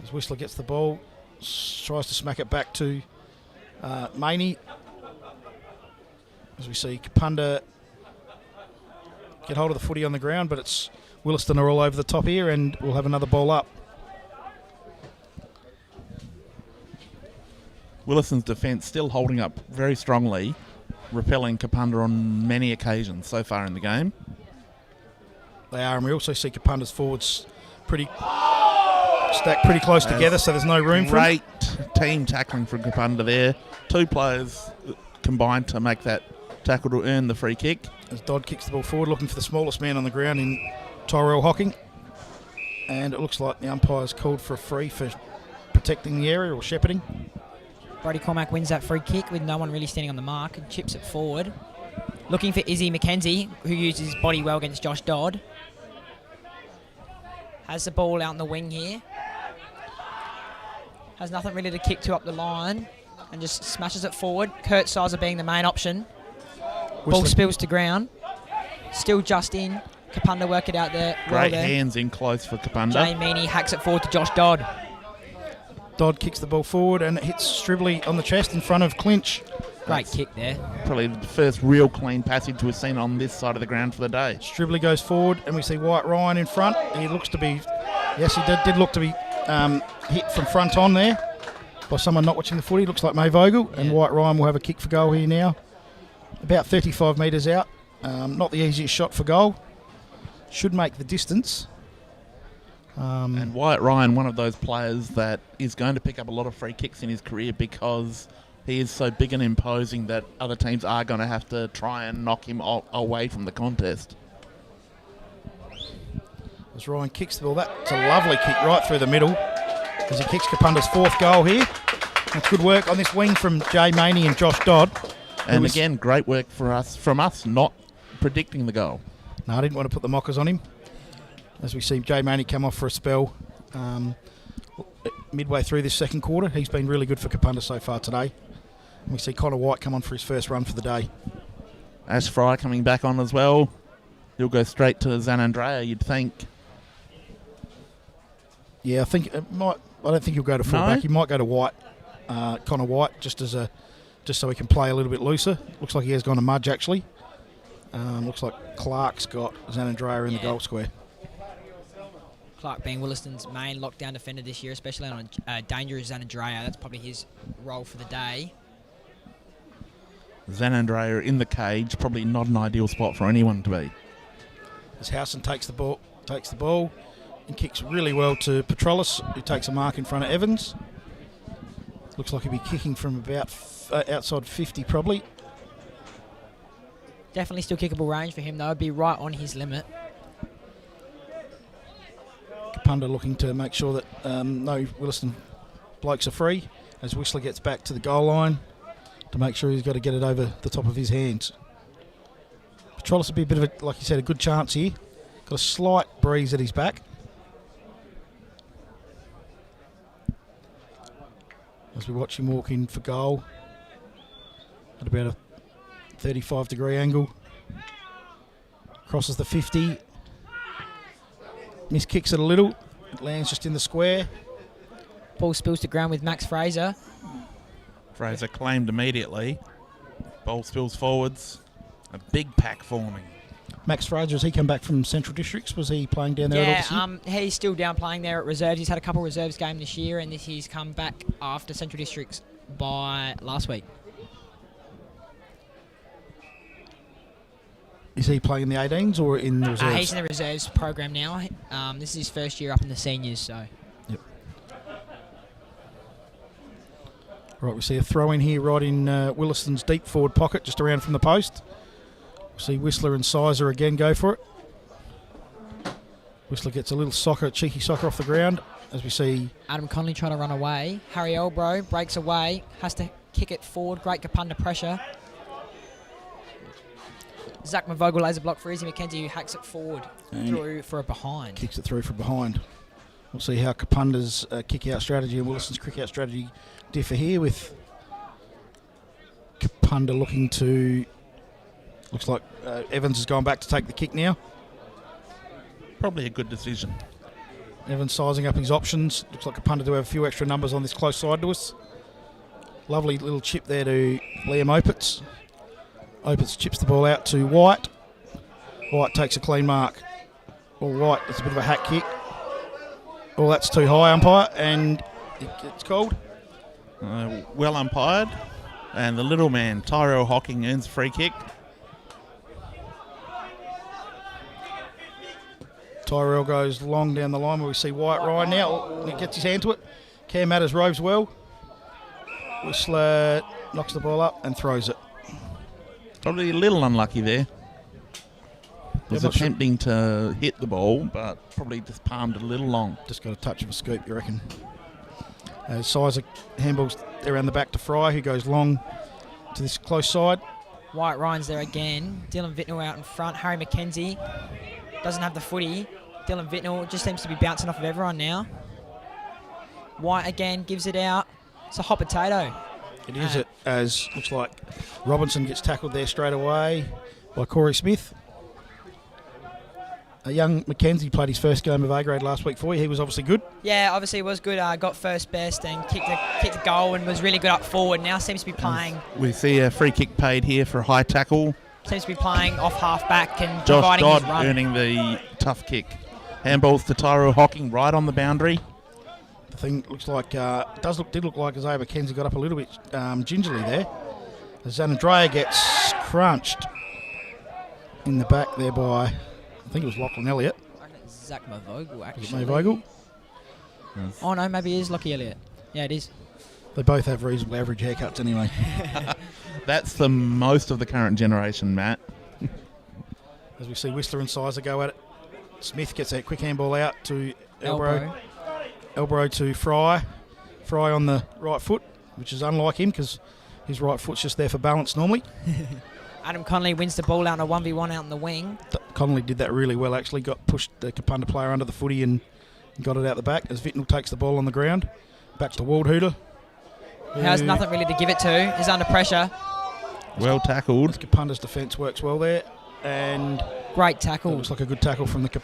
As Whistler gets the ball, tries to smack it back to Maney. As we see Kapunda get hold of the footy on the ground, but it's Willaston are all over the top here, and we'll have another ball up. Willaston's defence still holding up very strongly, repelling Kapunda on many occasions so far in the game. They are, and we also see Kapunda's forwards stacked pretty close together, so there's no room for them. Great team tackling from Kapunda there. Two players combined to make that tackle to earn the free kick. As Dodd kicks the ball forward, looking for the smallest man on the ground in Tyrell Hocking. And it looks like the umpire's called for a free for protecting the area or shepherding. Brody Cormack wins that free kick with no one really standing on the mark and chips it forward. Looking for Izzy McKenzie, who uses his body well against Josh Dodd. Has the ball out in the wing here. Has nothing really to kick to up the line and just smashes it forward. Kurt Sizer being the main option. Ball spills to ground. Still just in. Kapunda work it out there. Great hands in close for Kapunda. Jay Meaney hacks it forward to Josh Dodd. Dodd kicks the ball forward and it hits Stribley on the chest in front of Clinch. Great kick there. Probably the first real clean passage we've seen on this side of the ground for the day. Stribley goes forward and we see White Ryan in front. He looks to be, yes, he did look to be hit from front on there by someone not watching the footy. Looks like May Vogel, and White Ryan will have a kick for goal here now. About 35 metres out. Not the easiest shot for goal. Should make the distance. And White Ryan, one of those players that is going to pick up a lot of free kicks in his career because he is so big and imposing that other teams are going to have to try and knock him away from the contest. As Ryan kicks the ball, that's a lovely kick right through the middle as he kicks Kapunda's fourth goal here. That's good work on this wing from Jay Maney and Josh Dodd. And again, great work from us not predicting the goal. No, I didn't want to put the mockers on him. As we see Jay Maney come off for a spell midway through this second quarter. He's been really good for Kapunda so far today. And we see Connor White come on for his first run for the day. Ash Fry coming back on as well. He'll go straight to Zan Andrea, you'd think. Yeah, I think it might. I don't think he'll go to fullback. He might go to White, Connor White, just so he can play a little bit looser. Looks like he has gone to Mudge actually. Looks like Clark's got Zan Andrea in the goal square. Clark being Willaston's main lockdown defender this year, especially on a dangerous Zan Andrea. That's probably his role for the day. Zan Andrea in the cage, probably not an ideal spot for anyone to be. As Howson takes the ball and kicks really well to Petrolis, who takes a mark in front of Evans. Looks like he'll be kicking from about outside 50 probably. Definitely still kickable range for him though. Be right on his limit. Kapunda looking to make sure that no Willaston blokes are free as Whistler gets back to the goal line to make sure he's got to get it over the top of his hands. Petrolis will be a bit of a, like you said, a good chance here. Got a slight breeze at his back. As we watch him walk in for goal at about a 35-degree angle. Crosses the 50. Miss kicks it a little. It lands just in the square. Ball spills to ground with Max Fraser. Fraser claimed immediately. Ball spills forwards. A big pack forming. Max Fraser, has he come back from Central Districts? Was he playing down there at all this year? He's still down playing there at reserves. He's had a couple of reserves games this year, and he's come back after Central Districts by last week. Is he playing in the 18s or in the reserves? He's in the reserves program now. This is his first year up in the seniors, so. Yep. Right, we see a throw in here right in Willaston's deep forward pocket, just around from the post. We see Whistler and Sizer again go for it. Whistler gets a little cheeky soccer off the ground as we see Adam Conley trying to run away. Harry Elbro breaks away, has to kick it forward. Great Kapunda pressure. Zach Mavogel lays a block for Izzy McKenzie, who hacks it forward through for a behind. Kicks it through from behind. We'll see how Kapunda's kick-out strategy and Willaston's kick-out strategy differ here, with Kapunda looking to... Looks like Evans has gone back to take the kick now. Probably a good decision. Evans sizing up his options. Looks like Kapunda do have a few extra numbers on this close side to us. Lovely little chip there to Liam Opitz. Opitz chips the ball out to White. White takes a clean mark. Well, White, it's a bit of a hack kick. Oh, that's too high, umpire, and it's called. Well umpired. And the little man, Tyrell Hocking, earns a free kick. Tyrell goes long down the line where we see White Ryan now. He gets his hand to it. Cam Matters roves well. Whistler knocks the ball up and throws it. Probably a little unlucky there. Was I'm not sure. attempting to hit the ball, but probably just palmed it a little long. Just got a touch of a scoop, you reckon? Sizer handballs around the back to Fry, who goes long to this close side. White Ryan's there again. Dylan Vittnell out in front. Harry McKenzie doesn't have the footy. Dylan Vittnell just seems to be bouncing off of everyone now. White again gives it out. It's a hot potato. It is it, as looks like Robinson gets tackled there straight away by Corey Smith. A young Mackenzie played his first game of A grade last week for you. He was obviously good. Yeah, obviously it was good. Got first best and kicked a goal and was really good up forward. Now seems to be playing. We see a free kick paid here for a high tackle. Seems to be playing off half back and Josh providing Dodd his run. earning the tough kick. Handballs to Tyro Hocking right on the boundary. The thing looks like did look like Isaiah McKenzie got up a little bit gingerly there. As Zanandrea gets crunched in the back there by, I think it was Lachlan Elliott. I reckon it's Zach Mavogel, actually. Vogel. Yes. Oh no, maybe it is Lockie Elliott. Yeah, it is. They both have reasonably average haircuts anyway. That's the most of the current generation, Matt. As we see Whistler and Sizer go at it. Smith gets that quick handball out to Elborough. Elborough to Fry. Fry on the right foot, which is unlike him because his right foot's just there for balance normally. Adam Connolly wins the ball out in a 1v1 out in the wing. Connolly did that really well, actually. Pushed the Kapunda player under the footy and got it out the back as Vittnell takes the ball on the ground. Back to Waldhooter. He has nothing really to give it to. He's under pressure. Well tackled. Kapunda's defence works well there. And Great tackle. looks like a good tackle from the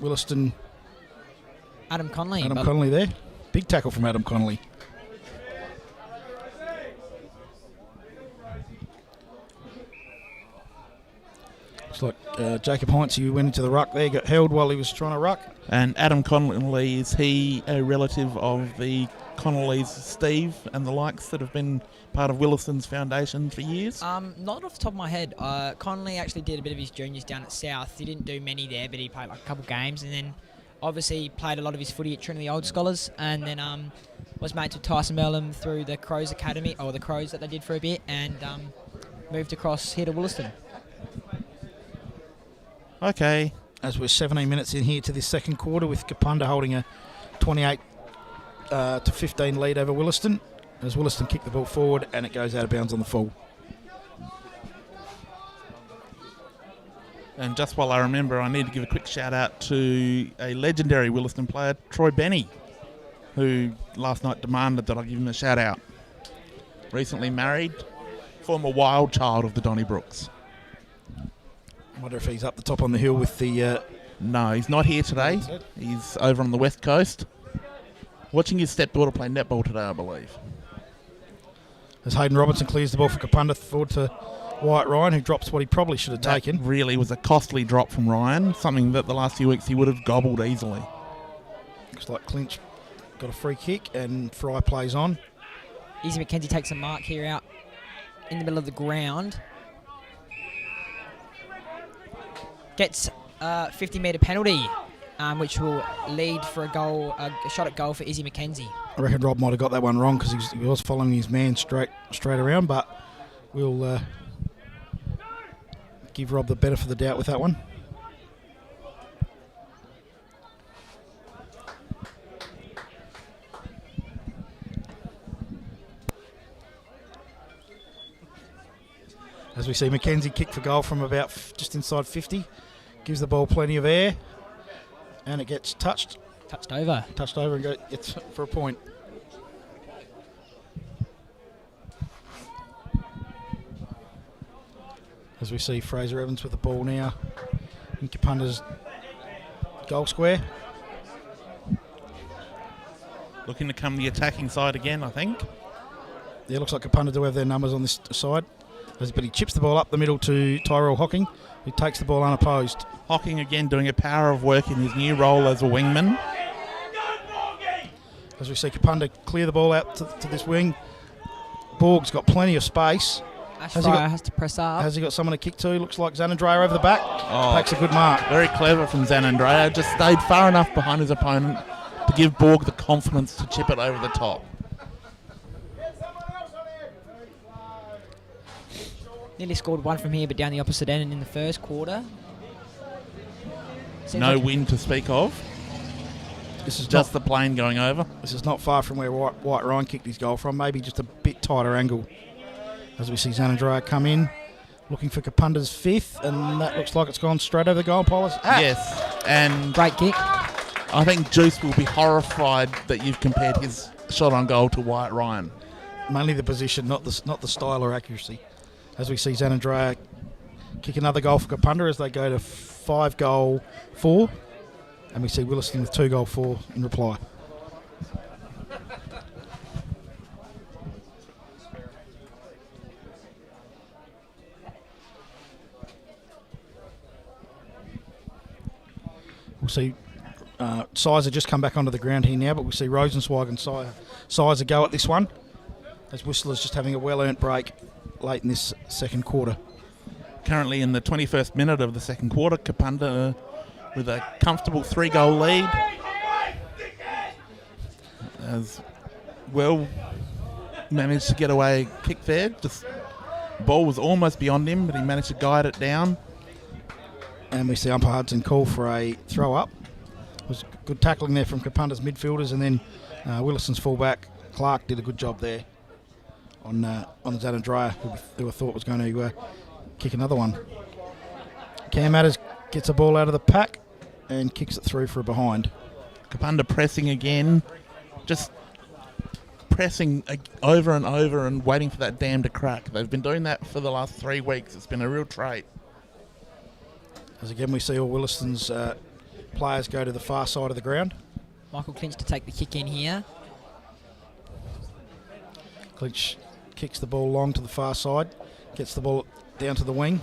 Willaston Adam Connolly. Adam Connolly there. Big tackle from Adam Connolly. Looks like Jacob Heinz, who went into the ruck there, got held while he was trying to ruck. And Adam Connolly, is he a relative of the Connollys, Steve and the likes that have been part of Willaston's foundation for years? Not off the top of my head. Connolly actually did a bit of his juniors down at South. He didn't do many there, but he played like a couple games, and then obviously he played a lot of his footy at Trinity Old Scholars, and then was mates with Tyson Merlin through the Crows Academy, or the Crows that they did for a bit, and moved across here to Willaston. Okay. As we're 17 minutes in here to this second quarter, with Kapunda holding a 28 to 15 lead over Willaston. As Willaston kick the ball forward and it goes out of bounds on the full. And just while I remember, I need to give a quick shout out to a legendary Willaston player, Troy Benny, who last night demanded that I give him a shout out. Recently married, former wild child of the Donnybrooks. I wonder if he's up the top on the hill with the... No, he's not here today. He's over on the west coast, watching his stepdaughter play netball today, I believe. As Hayden Robinson clears the ball for Kapunda forward to Wyatt Ryan, who drops what he probably should have taken. Really was a costly drop from Ryan, something that the last few weeks he would have gobbled easily. Looks like Clinch got a free kick and Fry plays on. Easy McKenzie takes a mark here out in the middle of the ground. Gets a 50-metre penalty, which will lead for a goal, a shot at goal for Izzy McKenzie. I reckon Rob might have got that one wrong because he was following his man straight around, but we'll give Rob the benefit of the doubt with that one. As we see McKenzie kick for goal from about just inside 50. Gives the ball plenty of air. And it gets touched over and gets for a point. As we see Fraser Evans with the ball now in Kapunda's goal square. Looking to come the attacking side again, I think. Yeah, looks like Kapunda do have their numbers on this side. But he chips the ball up the middle to Tyrell Hocking, who takes the ball unopposed. Hocking again doing a power of work in his new role as a wingman. As we see Kapunda clear the ball out to this wing. Borg's got plenty of space. Has to press up. Has he got someone to kick to? Looks like Zanandrea over the back. Takes a good mark. Very clever from Zanandrea. Just stayed far enough behind his opponent to give Borg the confidence to chip it over the top. Nearly scored one from here, but down the opposite end in the first quarter. Seems No like wind to speak of. This is Just the plane going over. This is not far from where White Ryan kicked his goal from, maybe just a bit tighter angle. As we see Zanandrea come in, looking for Kapunda's 5th, and that looks like it's gone straight over the goal pole. Yes, and great kick. I think Juice will be horrified that you've compared his shot on goal to White Ryan. Mainly the position, not the style or accuracy. As we see Zanandrea kick another goal for Kapunda as they go to 5-goal-4. And we see Willaston with 2-goal-4 in reply. We'll see Sizer just come back onto the ground here now, but we'll see Rosenzweig and Sizer go at this one, as Whistler's just having a well-earned break late in this second quarter. Currently in the 21st minute of the second quarter, Kapunda with a comfortable 3-goal lead. As well managed to get away a kick there. Just ball was almost beyond him, but he managed to guide it down. And we see umpire Hudson call for a throw up. It was good tackling there from Kapunda's midfielders, and then Williston's fullback Clark did a good job there on Zanandrea, who I thought was going to kick another one. Cam Matters gets a ball out of the pack and kicks it through for a behind. Kapunda pressing again, just pressing over and over and waiting for that dam to crack. They've been doing that for the last 3 weeks. It's been a real trait. As again we see all Williston's players go to the far side of the ground. Michael Clinch to take the kick in here. Clinch kicks the ball long to the far side, gets the ball down to the wing.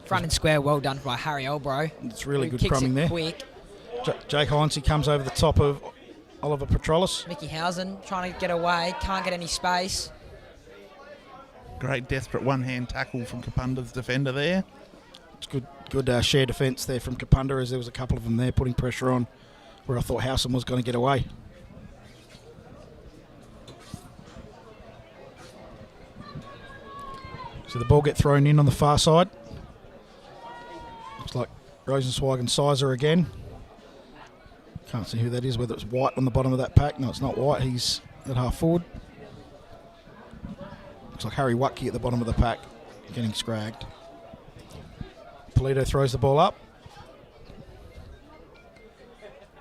Front and square, well done by Harry Elbro. It's really good kicks crumbing it there. Quick. Jake Heinze comes over the top of Oliver Petrolis. Mickey Housen trying to get away, can't get any space. Great desperate one-hand tackle from Kapunda's defender there. It's good share defence there from Kapunda, as there was a couple of them there putting pressure on where I thought Housen was going to get away. So the ball get thrown in on the far side. Looks like Rosenzweig and Sizer again. Can't see who that is, whether it's White on the bottom of that pack. No, it's not White. He's at half forward. Looks like Harry Watke at the bottom of the pack, getting scragged. Polito throws the ball up.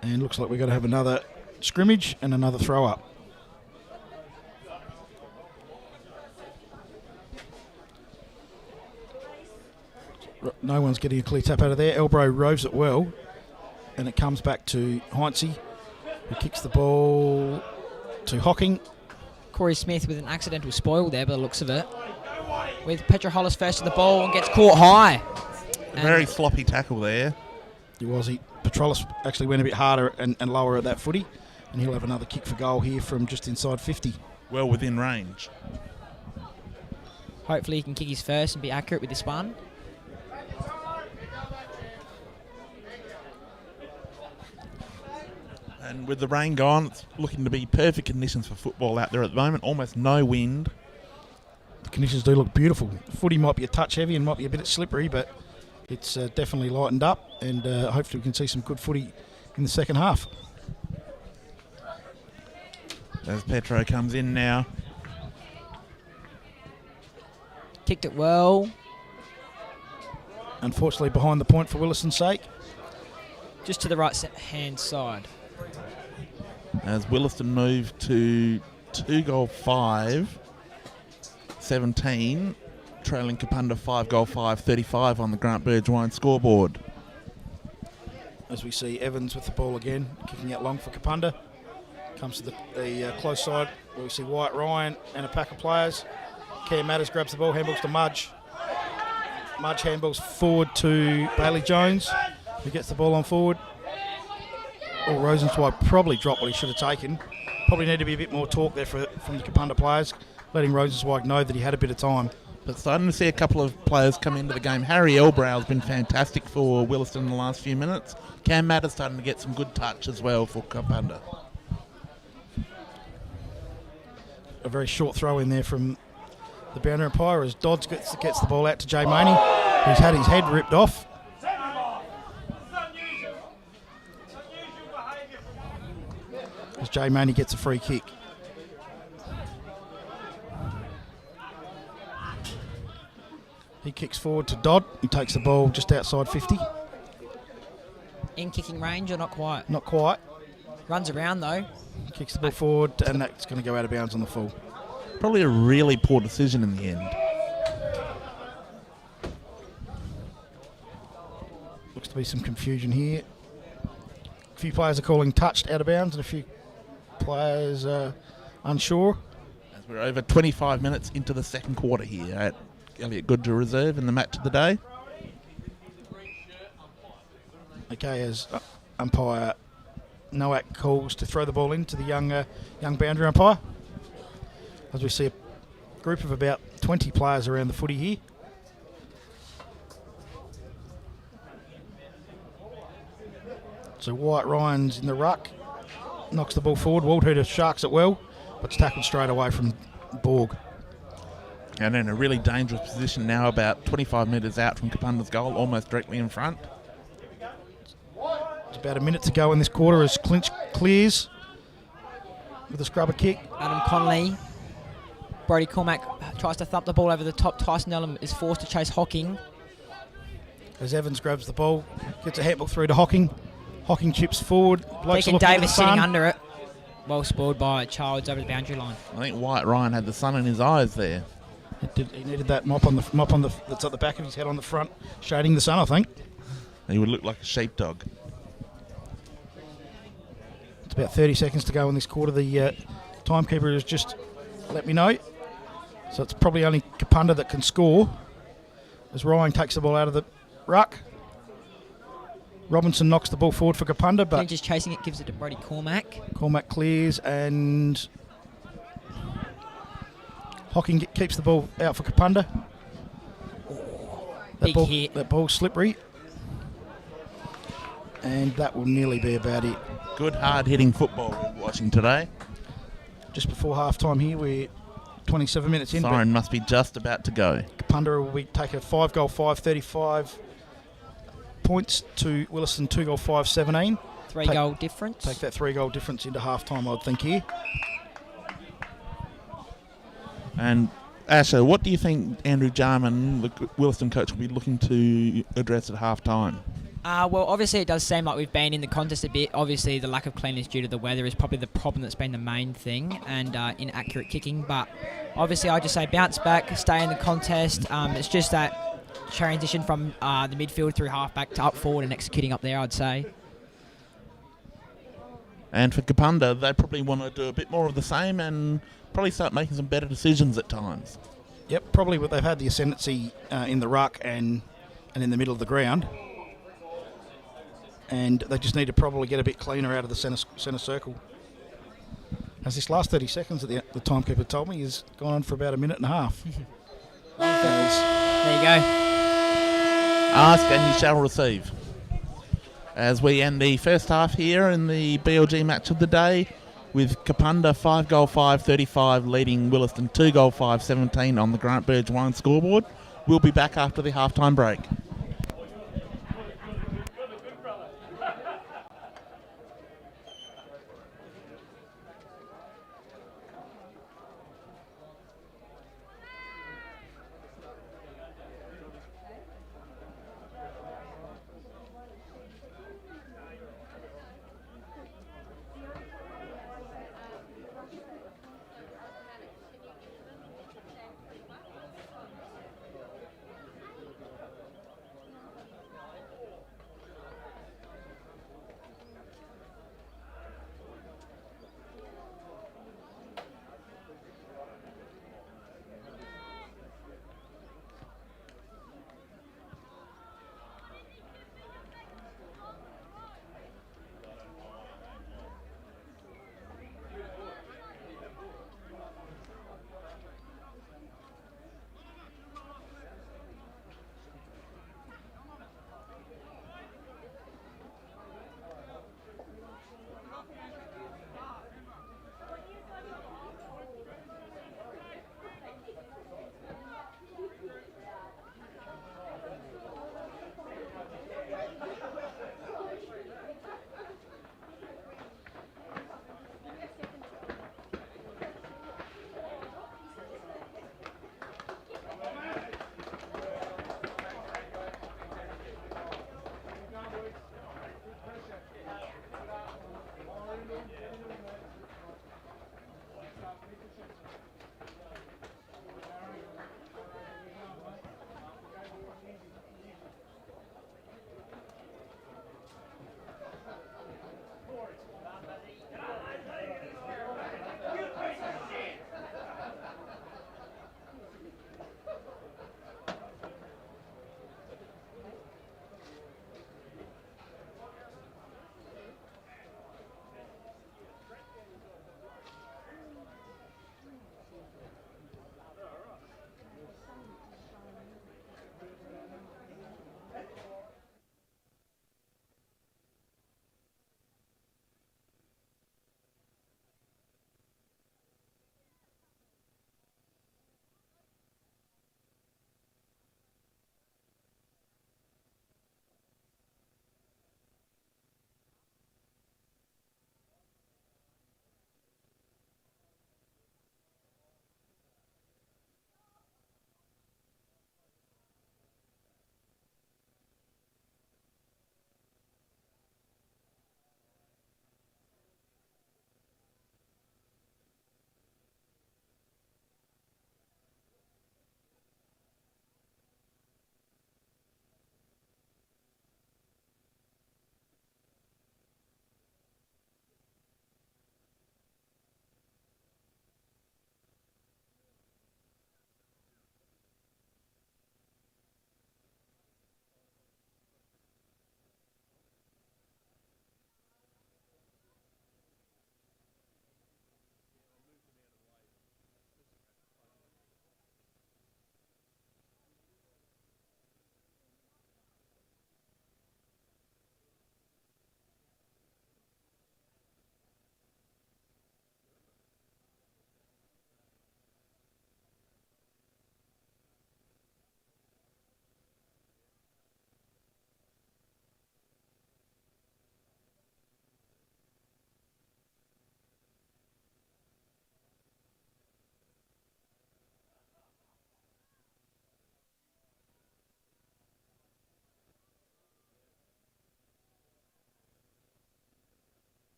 And looks like we're going to have another scrimmage and another throw up. No one's getting a clear tap out of there. Elbro roves it well, and it comes back to Heinze, who kicks the ball to Hocking. Corey Smith with an accidental spoil there by the looks of it. With Petra Hollis first to the ball and gets caught high. Very sloppy tackle there. Petrolis actually went a bit harder and lower at that footy, and he'll have another kick for goal here from just inside 50. Well within range. Hopefully he can kick his first and be accurate with this one. And with the rain gone, it's looking to be perfect conditions for football out there at the moment. Almost no wind. The conditions do look beautiful. Footy might be a touch heavy and might be a bit slippery, but it's definitely lightened up, and hopefully we can see some good footy in the second half. As Petro comes in now. Kicked it well. Unfortunately behind the point for Williston's sake. Just to the right hand side. As Williston move to 2-goal-5, 17, trailing Kapunda 5-goal-5, 35 on the Grant Burge Wine scoreboard. As we see Evans with the ball again, kicking out long for Kapunda. Comes to the close side where we see White Ryan and a pack of players. Cam Matters grabs the ball, handballs to Mudge. Mudge handballs forward to Bailey Jones, who gets the ball on forward. Rosenzweig probably dropped what he should have taken. Probably need to be a bit more talk there from the Kapunda players, letting Rosenzweig know that he had a bit of time. But starting to see a couple of players come into the game. Harry Elbrow has been fantastic for Williston in the last few minutes. Cam Matter's starting to get some good touch as well for Kapunda. A very short throw in there from the boundary umpire, as Dodds gets the ball out to Jay Maney, who's had his head ripped off. As Jay Maney gets a free kick. He kicks forward to Dodd. He takes the ball just outside 50. In kicking range or not quite? Not quite. Runs around though. Kicks the ball forward, and that's going to go out of bounds on the full. Probably a really poor decision in the end. Looks to be some confusion here. A few players are calling touched out of bounds, and a few players unsure. As we're over 25 minutes into the second quarter here at Elliott Goodger Reserve in the match of the day. Okay, as umpire Nowak calls to throw the ball in to the young boundary umpire. As we see a group of about 20 players around the footy here. So White Ryan's in the ruck, knocks the ball forward. Waldhooter sharks it well, but it's tackled straight away from Borg. And in a really dangerous position now, about 25 metres out from Kapunda's goal, almost directly in front. It's about a minute to go in this quarter as Clinch clears with a scrubber kick. Adam Connolly. Brody Cormack tries to thump the ball over the top. Tyson Ellum is forced to chase Hocking. As Evans grabs the ball, gets a handball through to Hocking. Hocking chips forward. Deacon Davis sitting under it. Well spoiled by Childs over the boundary line. I think White Ryan had the sun in his eyes there. He needed that mop on the that's at the back of his head on the front, shading the sun, I think. He would look like a sheepdog. It's about 30 seconds to go in this quarter. The timekeeper has just let me know. So it's probably only Kapunda that can score. As Ryan takes the ball out of the ruck. Robinson knocks the ball forward for Kapunda, but just chasing it, gives it to Brody Cormack. Cormack clears, and Hocking keeps the ball out for Kapunda. Big hit. That ball's slippery. And that will nearly be about it. Good hard-hitting football we're watching today. Just before half-time here, we're 27 minutes in. Siren must be just about to go. Kapunda will take a 5-goal 5-35 points to Willaston 2-goal 5-17. 3-goal difference. Take that 3-goal difference into half-time, I'd think, here. And Asher, what do you think Andrew Jarman, the Willaston coach, will be looking to address at half-time? Well, obviously it does seem like we've been in the contest a bit. Obviously the lack of cleanness due to the weather is probably the problem that's been the main thing, and inaccurate kicking. But obviously I just say bounce back, stay in the contest. It's just that transition from the midfield through half-back to up forward and executing up there, I'd say. And for Kapunda, they probably want to do a bit more of the same and probably start making some better decisions at times. Yep, probably they've had the ascendancy in the ruck and in the middle of the ground. And they just need to probably get a bit cleaner out of the centre circle. As this last 30 seconds that the timekeeper told me has gone on for about a minute and a half. There you go. Ask and you shall receive. As we end the first half here in the BLG match of the day, with Kapunda 5-goal 5-35 leading Willaston 2-goal 5-17 on the Grant Burge Wine scoreboard. We'll be back after the halftime break.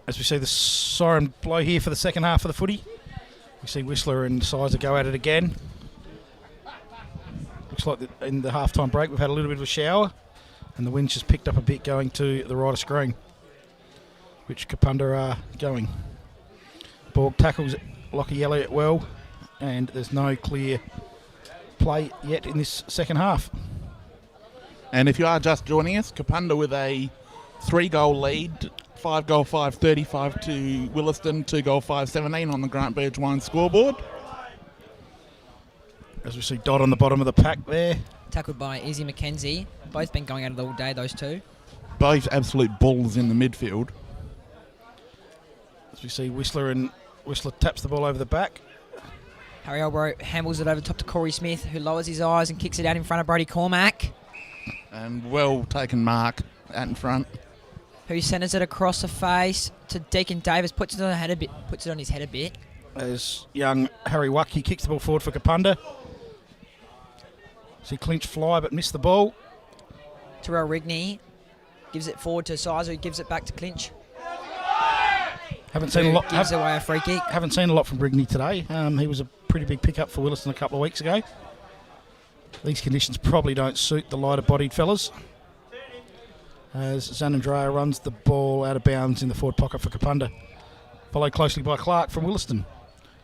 As we see the siren blow here for the second half of the footy, we see Whistler and Sizer go at it again. Looks like in the half-time break we've had a little bit of a shower, and the wind's just picked up a bit going to the right of screen, which Kapunda are going. Borg tackles Lockie Elliott well, and there's no clear play yet in this second half. And if you are just joining us, Kapunda with a 3-goal lead, 5-goal 5 35 to Willaston, 2-goal 5 17 on the Grant Burge Wine scoreboard. As we see Dodd on the bottom of the pack there. Tackled by Izzy McKenzie. Both been going at it all day, those two. Both absolute bulls in the midfield. As we see Whistler taps the ball over the back. Harry Elborough handles it over top to Corey Smith, who lowers his eyes and kicks it out in front of Brody Cormack. And well taken mark out in front. Who centres it across the face to Deacon Davis, puts it on his head a bit. As young Harry Wacky kicks the ball forward for Kapunda. See Clinch fly but missed the ball. Terrell Rigney gives it forward to Sizer, who gives it back to Clinch. Haven't seen a lot. Gives away a free kick. Haven't seen a lot from Rigney today. He was a pretty big pickup for Willaston a couple of weeks ago. These conditions probably don't suit the lighter-bodied fellas. As Zanandrea runs the ball out of bounds in the forward pocket for Kapunda, followed closely by Clark from Willaston,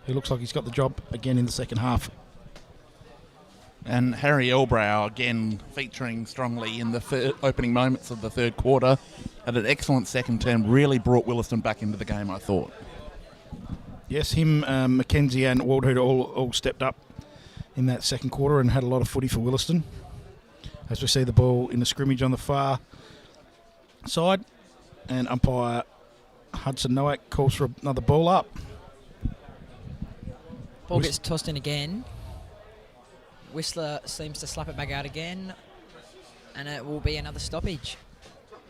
who looks like he's got the job again in the second half. And Harry Elbrow again featuring strongly in the opening moments of the third quarter. Had an excellent second term, really brought Willaston back into the game, I thought. Yes, him, Mackenzie and Waldhood all stepped up in that second quarter and had a lot of footy for Willaston. As we see the ball in the scrimmage on the far side, and umpire Hudson Nowak calls for another ball up. Ball gets tossed in again. Whistler seems to slap it back out again, and it will be another stoppage.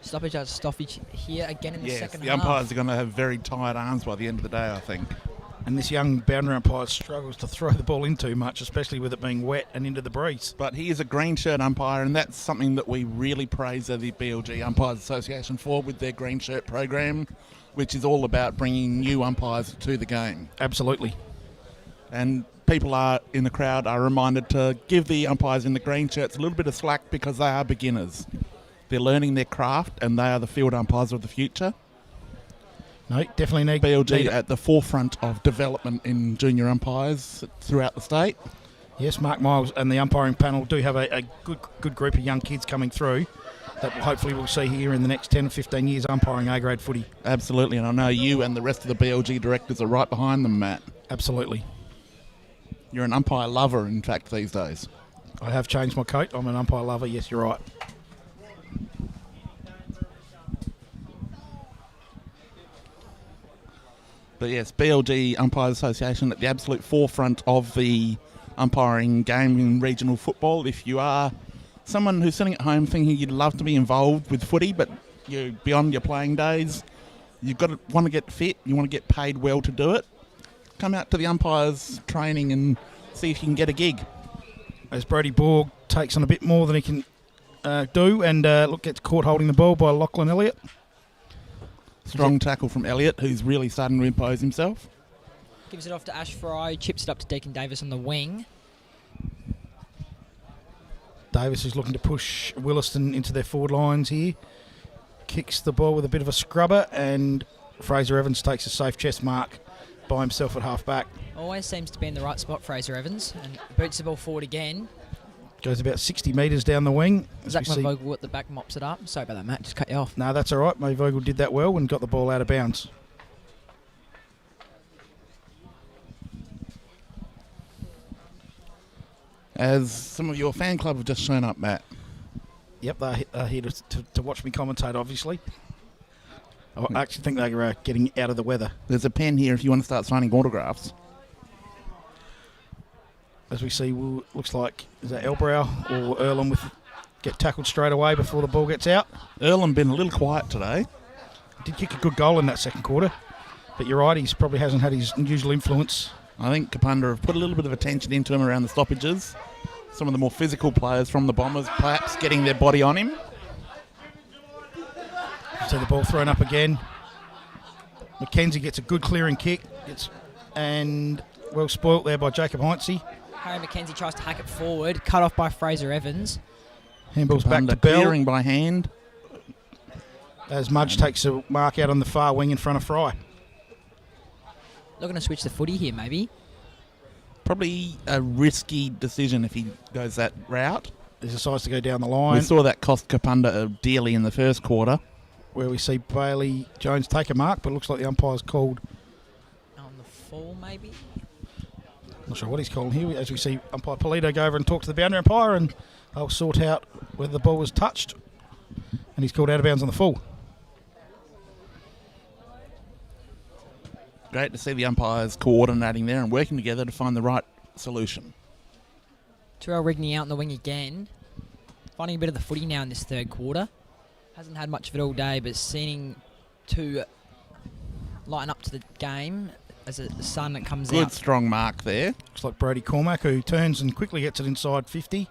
Stoppage here again in the second half. The umpires are going to have very tired arms by the end of the day, I think. And this young boundary umpire struggles to throw the ball in too much, especially with it being wet and into the breeze. But he is a green shirt umpire, and that's something that we really praise the BLG Umpires Association for with their green shirt program, which is all about bringing new umpires to the game. Absolutely. And people in the crowd are reminded to give the umpires in the green shirts a little bit of slack because they are beginners. They're learning their craft, and they are the field umpires of the future. No, definitely need BLG at the forefront of development in junior umpires throughout the state. Yes, Mark Miles and the umpiring panel do have a good group of young kids coming through that hopefully we'll see here in the next 10 or 15 years umpiring A-grade footy. Absolutely, and I know you and the rest of the BLG directors are right behind them, Matt. Absolutely. You're an umpire lover, in fact, these days. I have changed my coat. I'm an umpire lover. Yes, you're right. But yes, BLG Umpires Association at the absolute forefront of the umpiring game in regional football. If you are someone who's sitting at home thinking you'd love to be involved with footy, but you're beyond your playing days, want to get fit, you want to get paid well to do it, come out to the umpires training and see if you can get a gig. As Brody Borg takes on a bit more than he can do and gets caught holding the ball by Lachlan Elliott. Strong tackle from Elliott, who's really starting to impose himself. Gives it off to Ash Fry, chips it up to Deacon Davis on the wing. Davis is looking to push Willaston into their forward lines here. Kicks the ball with a bit of a scrubber, and Fraser Evans takes a safe chest mark by himself at half-back. Always seems to be in the right spot, Fraser Evans, and boots the ball forward again. Goes about 60 metres down the wing. Zach Vogel at the back mops it up. Sorry about that, Matt. Just cut you off. No, that's all right. May Vogel did that well and got the ball out of bounds. As some of your fan club have just shown up, Matt. Yep, they're here to watch me commentate, obviously. I actually think they're getting out of the weather. There's a pen here if you want to start signing autographs. As we see, looks like, is that Elbrow or Earlham get tackled straight away before the ball gets out? Earlham been a little quiet today. Did kick a good goal in that second quarter. But you're right, he probably hasn't had his usual influence. I think Kapunda have put a little bit of attention into him around the stoppages. some of the more physical players from the Bombers perhaps getting their body on him. So the ball thrown up again. Mackenzie gets a good clearing kick. And well spoilt there by Jacob Heinze. Harry McKenzie tries to hack it forward, cut off by Fraser Evans. Handball's back to Bell. Clearing by hand. As Mudge takes a mark out on the far wing in front of Fry. Looking to switch the footy here, maybe. Probably a risky decision if he goes that route. He decides to go down the line. We saw that cost Kapunda dearly in the first quarter. Where we see Bailey Jones take a mark, but it looks like the umpire's called. On the fall, maybe? Not sure what he's calling here. As we see umpire Polito go over and talk to the boundary umpire, and they'll sort out whether the ball was touched. And he's called out of bounds on the full. Great to see the umpires coordinating there and working together to find the right solution. Terrell Rigney out on the wing again. Finding a bit of the footy now in this third quarter. Hasn't had much of it all day, but seeming to lighten up to the game as the sun that comes out. Good strong mark there. Looks like Brody Cormack, who turns and quickly gets it inside 50.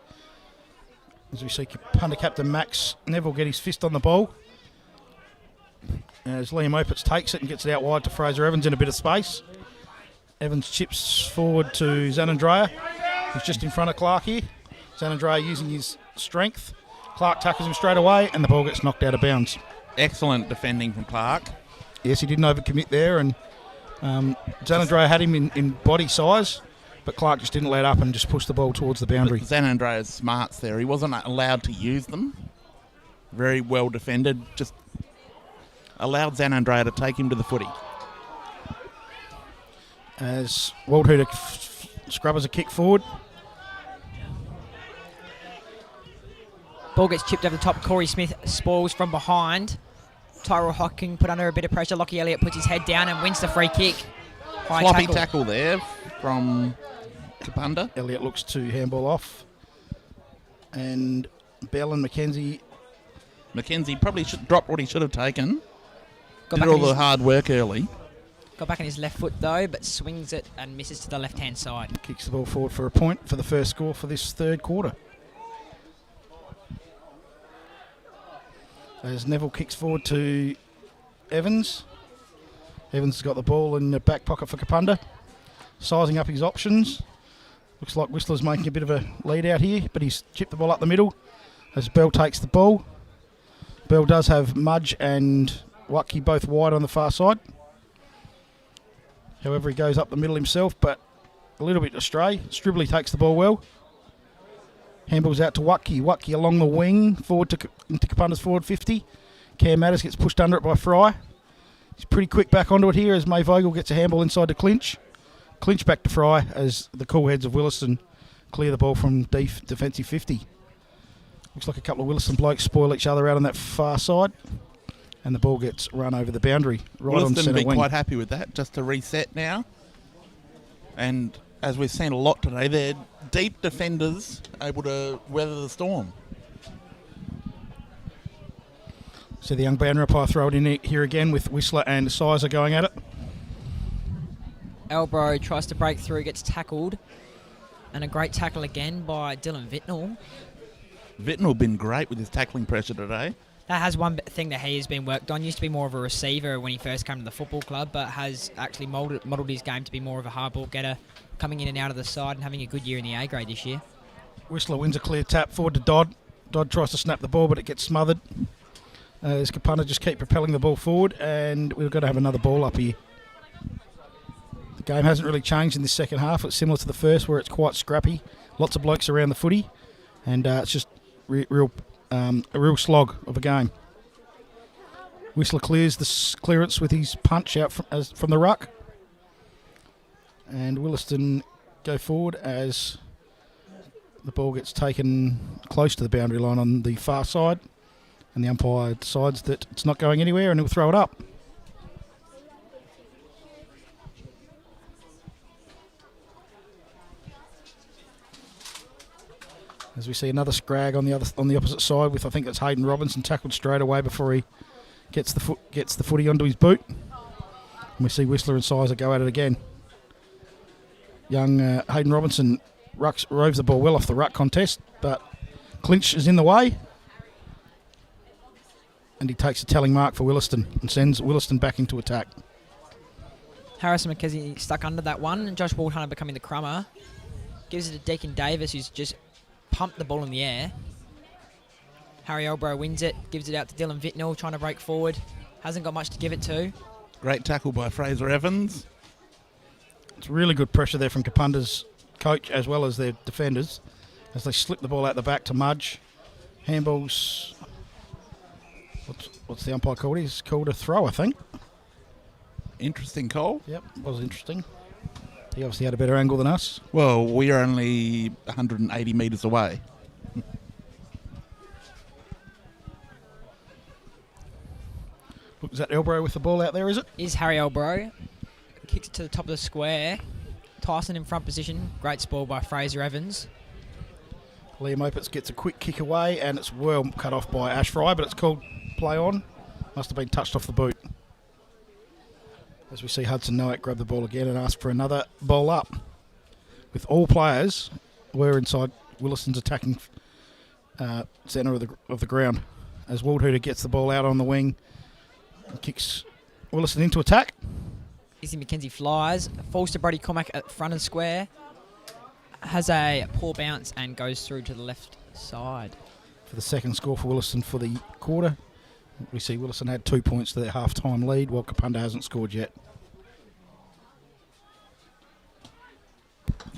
As we see punter captain Max Neville get his fist on the ball. As Liam Opitz takes it and gets it out wide to Fraser Evans in a bit of space. Evans chips forward to Zanandrea, who's just in front of Clark here. Zanandrea using his strength. Clark tackles him straight away, and the ball gets knocked out of bounds. Excellent defending from Clark. Yes, he didn't overcommit there, and Zanandrea had him in body size, but Clark just didn't let up and just pushed the ball towards the boundary. Zanandrea's smarts there. He wasn't allowed to use them. Very well defended. Just allowed Zanandrea to take him to the footy. As Waldhuter scrubbers a kick forward. Ball gets chipped over the top. Corey Smith spoils from behind. Tyrell Hocking put under a bit of pressure. Lockie Elliott puts his head down and wins the free kick. High Floppy tackle there from Kapunda. Elliott looks to handball off. And Bell and Mackenzie. Mackenzie probably dropped what he should have taken. Got Did all the hard work early. Got back on his left foot though, but swings it and misses to the left-hand side. Kicks the ball forward for a point for the first score for this third quarter. As Neville kicks forward to Evans. Evans has got the ball in the back pocket for Kapunda. Sizing up his options. Looks like Whistler's making a bit of a lead out here, but he's chipped the ball up the middle as Bell takes the ball. Bell does have Mudge and Watke both wide on the far side. However, he goes up the middle himself, but a little bit astray. Stribley takes the ball well. Handballs out to Watke. Watke along the wing, forward into Kapunda's forward 50. Cam Matters gets pushed under it by Fry. He's pretty quick back onto it here as May Vogel gets a handball inside to Clinch. Clinch back to Fry as the cool heads of Willaston clear the ball from defensive 50. Looks like a couple of Willaston blokes spoil each other out on that far side. And the ball gets run over the boundary right on Willaston centre will be wing. quite happy with that, just to reset now. And as we've seen a lot today, they're deep defenders able to weather the storm. So the young boundary umpire throw it in here again with Whistler and Sizer going at it. Elbro tries to break through, gets tackled. And a great tackle again by Dylan Vittnell. Vittnell been great with his tackling pressure today. That has one thing that he has been worked on. Used to be more of a receiver when he first came to the football club, but has actually modelled his game to be more of a hard ball getter, coming in and out of the side and having a good year in the A grade this year. Whistler wins a clear tap forward to Dodd. Dodd tries to snap the ball, but it gets smothered. As Kapunda just keep propelling the ball forward, and we've got to have another ball up here. The game hasn't really changed in this second half. It's similar to the first, where it's quite scrappy. Lots of blokes around the footy, and it's just a real slog of a game. Whistler clears the clearance with his punch out from the ruck. And Willaston go forward as the ball gets taken close to the boundary line on the far side. And the umpire decides that it's not going anywhere and he'll throw it up. As we see another scrag on the opposite side with, I think it's Hayden Robinson tackled straight away before he gets the footy onto his boot. And we see Whistler and Sizer go at it again. Young Hayden Robinson roves the ball well off the ruck contest, but Clinch is in the way. And he takes a telling mark for Willaston and sends Willaston back into attack. Harrison McKenzie stuck under that one, and Josh Waldhunter becoming the crummer. Gives it to Deacon Davis, who's just pumped the ball in the air. Harry Elbro wins it, gives it out to Dylan Vitnell, trying to break forward. Hasn't got much to give it to. Great tackle by Fraser Evans. It's really good pressure there from Kapunda's coach as well as their defenders as they slip the ball out the back to Mudge. Handballs. What's the umpire called? He's called a throw, I think. Interesting call. Yep, was interesting. He obviously had a better angle than us. Well, we are only 180 metres away. Look, is that Elbro with the ball out there, is it? Is Harry Elbro. Kicks it to the top of the square. Tyson in front position. Great spoil by Fraser Evans. Liam Opitz gets a quick kick away, and it's well cut off by Ash Fry, but it's called play on. Must have been touched off the boot. As we see Hudson Noack grab the ball again and ask for another ball up. With all players, we're inside Williston's attacking centre of the ground. As Waldhooter gets the ball out on the wing, and kicks Williston into attack. Izzy McKenzie flies, falls to Brody Cormack at front and square. Has a poor bounce and goes through to the left side. For the second score for Williston for the quarter. We see Williston had 2 points to their half-time lead, while Kapunda hasn't scored yet.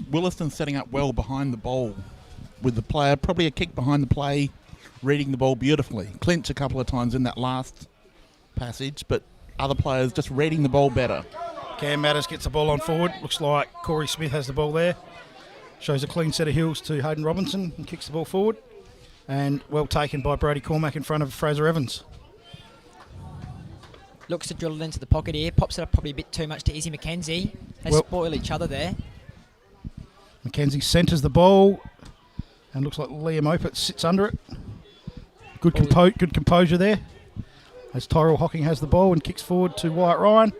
Williston setting up well behind the ball with the player, probably a kick behind the play, reading the ball beautifully. Clinch a couple of times in that last passage, but other players just reading the ball better. Cam Matters gets the ball on forward. Looks like Corey Smith has the ball there. Shows a clean set of heels to Hayden Robinson and kicks the ball forward. And well taken by Brody Cormack in front of Fraser Evans. Looks to drill it into the pocket here. Pops it up probably a bit too much to Izzy McKenzie. They spoil each other there. McKenzie centres the ball. And looks like Liam Opitz sits under it. Good composure there. As Tyrell Hocking has the ball and kicks forward to Wyatt Ryan.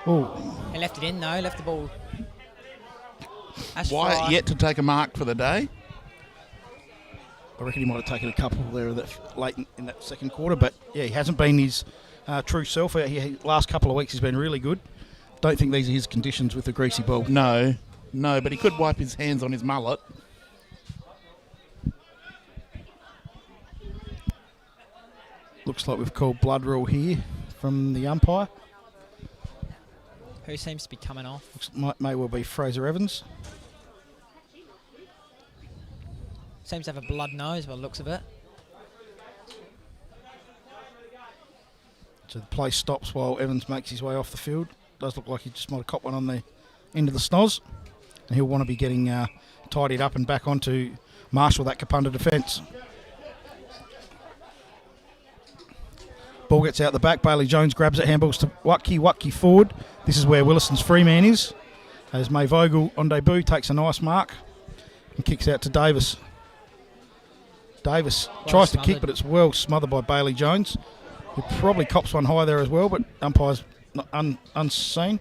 Oh, He left it in though. Left the ball. Wyatt yet to take a mark for the day. I reckon he might have taken a couple there late in that second quarter, but yeah, he hasn't been his true self. Last couple of weeks he's been really good. Don't think these are his conditions with the greasy ball. No, but he could wipe his hands on his mullet. Looks like we've called blood rule here from the umpire. Who seems to be coming off? May well be Fraser Evans. Seems to have a blood nose by the looks of it. So the play stops while Evans makes his way off the field. Does look like he just might have copped one on the end of the snoz. And he'll want to be getting tidied up and back on to marshal that Kapunda defence. Ball gets out the back. Bailey Jones grabs it, handballs to Watke forward. This is where Williston's free man is. As May Vogel on debut takes a nice mark and kicks out to Davis. Davis tries to kick, but it's well smothered by Bailey Jones, who probably cops one high there as well, but umpire's unseen.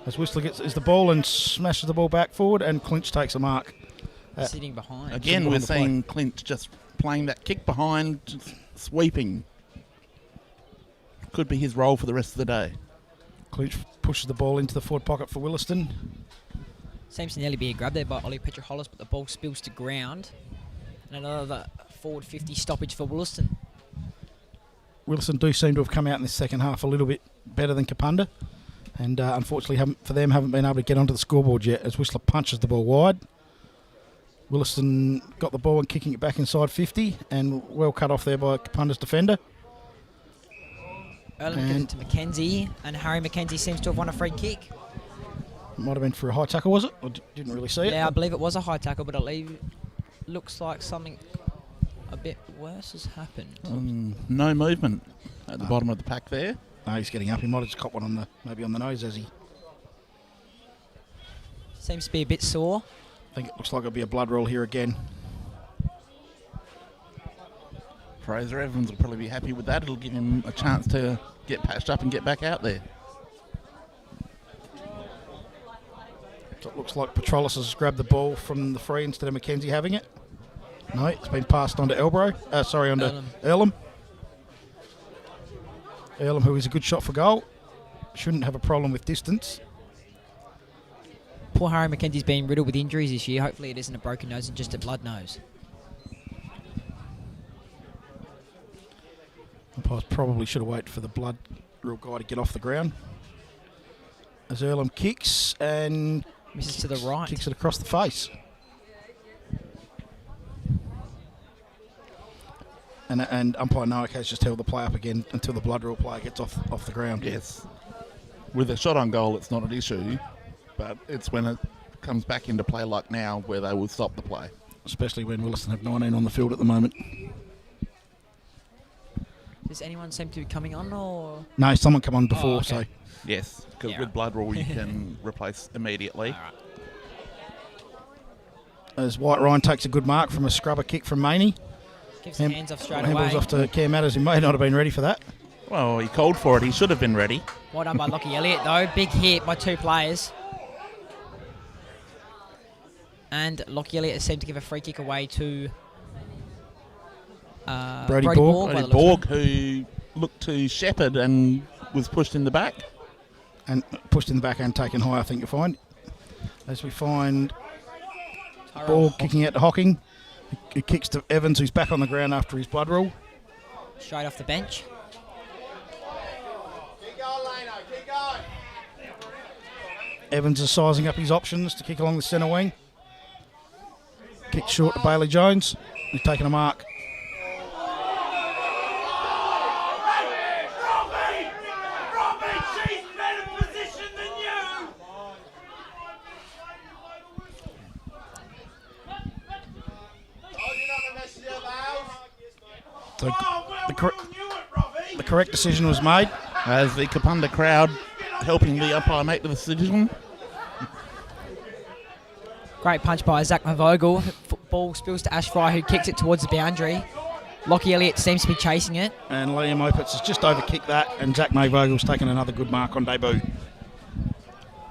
As Whistler gets the ball and smashes the ball back forward, and Clinch takes a mark. Sitting behind. Again, we're seeing Clinch just playing that kick behind, just sweeping. Could be his role for the rest of the day. Clinch pushes the ball into the forward pocket for Williston. Seems to nearly be a grab there by Ollie Petrohollis, but the ball spills to ground. And another forward 50 stoppage for Williston. Williston do seem to have come out in this second half a little bit better than Kapunda. And unfortunately, haven't been able to get onto the scoreboard yet as Whistler punches the ball wide. Williston got the ball and kicking it back inside 50 and well cut off there by Kapunda's defender. Erling gives it to McKenzie, and Harry McKenzie seems to have won a free kick. Might have been for a high tackle, was it? I didn't really see it. Yeah, I believe it was a high tackle, but it looks like something a bit worse has happened. No movement at the bottom of the pack there. No, he's getting up. He might have just caught one maybe on the nose as he... Seems to be a bit sore. I think it looks like it'll be a blood roll here again. Fraser Evans will probably be happy with that. It'll give him a chance to get patched up and get back out there. So it looks like Petrolis has grabbed the ball from the free instead of Mackenzie having it. No, it's been passed on to Earlham. Earlham, who is a good shot for goal. Shouldn't have a problem with distance. Poor Harry Mackenzie's been riddled with injuries this year. Hopefully it isn't a broken nose and just a blood nose. Umpires probably should have waited for the blood real guy to get off the ground. As Earlham kicks and Misses to the right. Kicks it across the face. And umpire Noack has just held the play up again until the blood rule player gets off the ground. Yes. With a shot on goal, it's not an issue, but it's when it comes back into play like now where they will stop the play. Especially when Willaston have 19 on the field at the moment. Does anyone seem to be coming on, or...? No, someone come on before, okay. so... Yes, because Yeah, with right. blood rule you can replace immediately. All right. As White Ryan takes a good mark from a scrubber kick from Maney. Gives the hands off straight Handballs away. off to Cam Matters, who may not have been ready for that. Well, he called for it. He should have been ready. Well done by Lockie Elliott, though. Big hit by two players. And Lockie Elliott has seemed to give a free kick away to Brody Borg. Borg. by the Brody looks of Borg, who looked to shepherd and was pushed in the back. And pushed in the back and taken high, I think you'll find. As we find it. Tyrone Borg Hock- kicking out to Hocking. He kicks to Evans, who's back on the ground after his blood rule. Straight off the bench. Evans is sizing up his options to kick along the centre wing. Kick short to Bailey Jones. He's taking a mark. So the correct decision was made. As the Kapunda crowd helping the umpire make the decision. Great punch by Zach Mavogel. Ball spills to Ash Fry, who kicks it towards the boundary. Lockie Elliott seems to be chasing it. And Liam Opitz has just overkicked that, and Zach Mayvogel's taken another good mark on debut.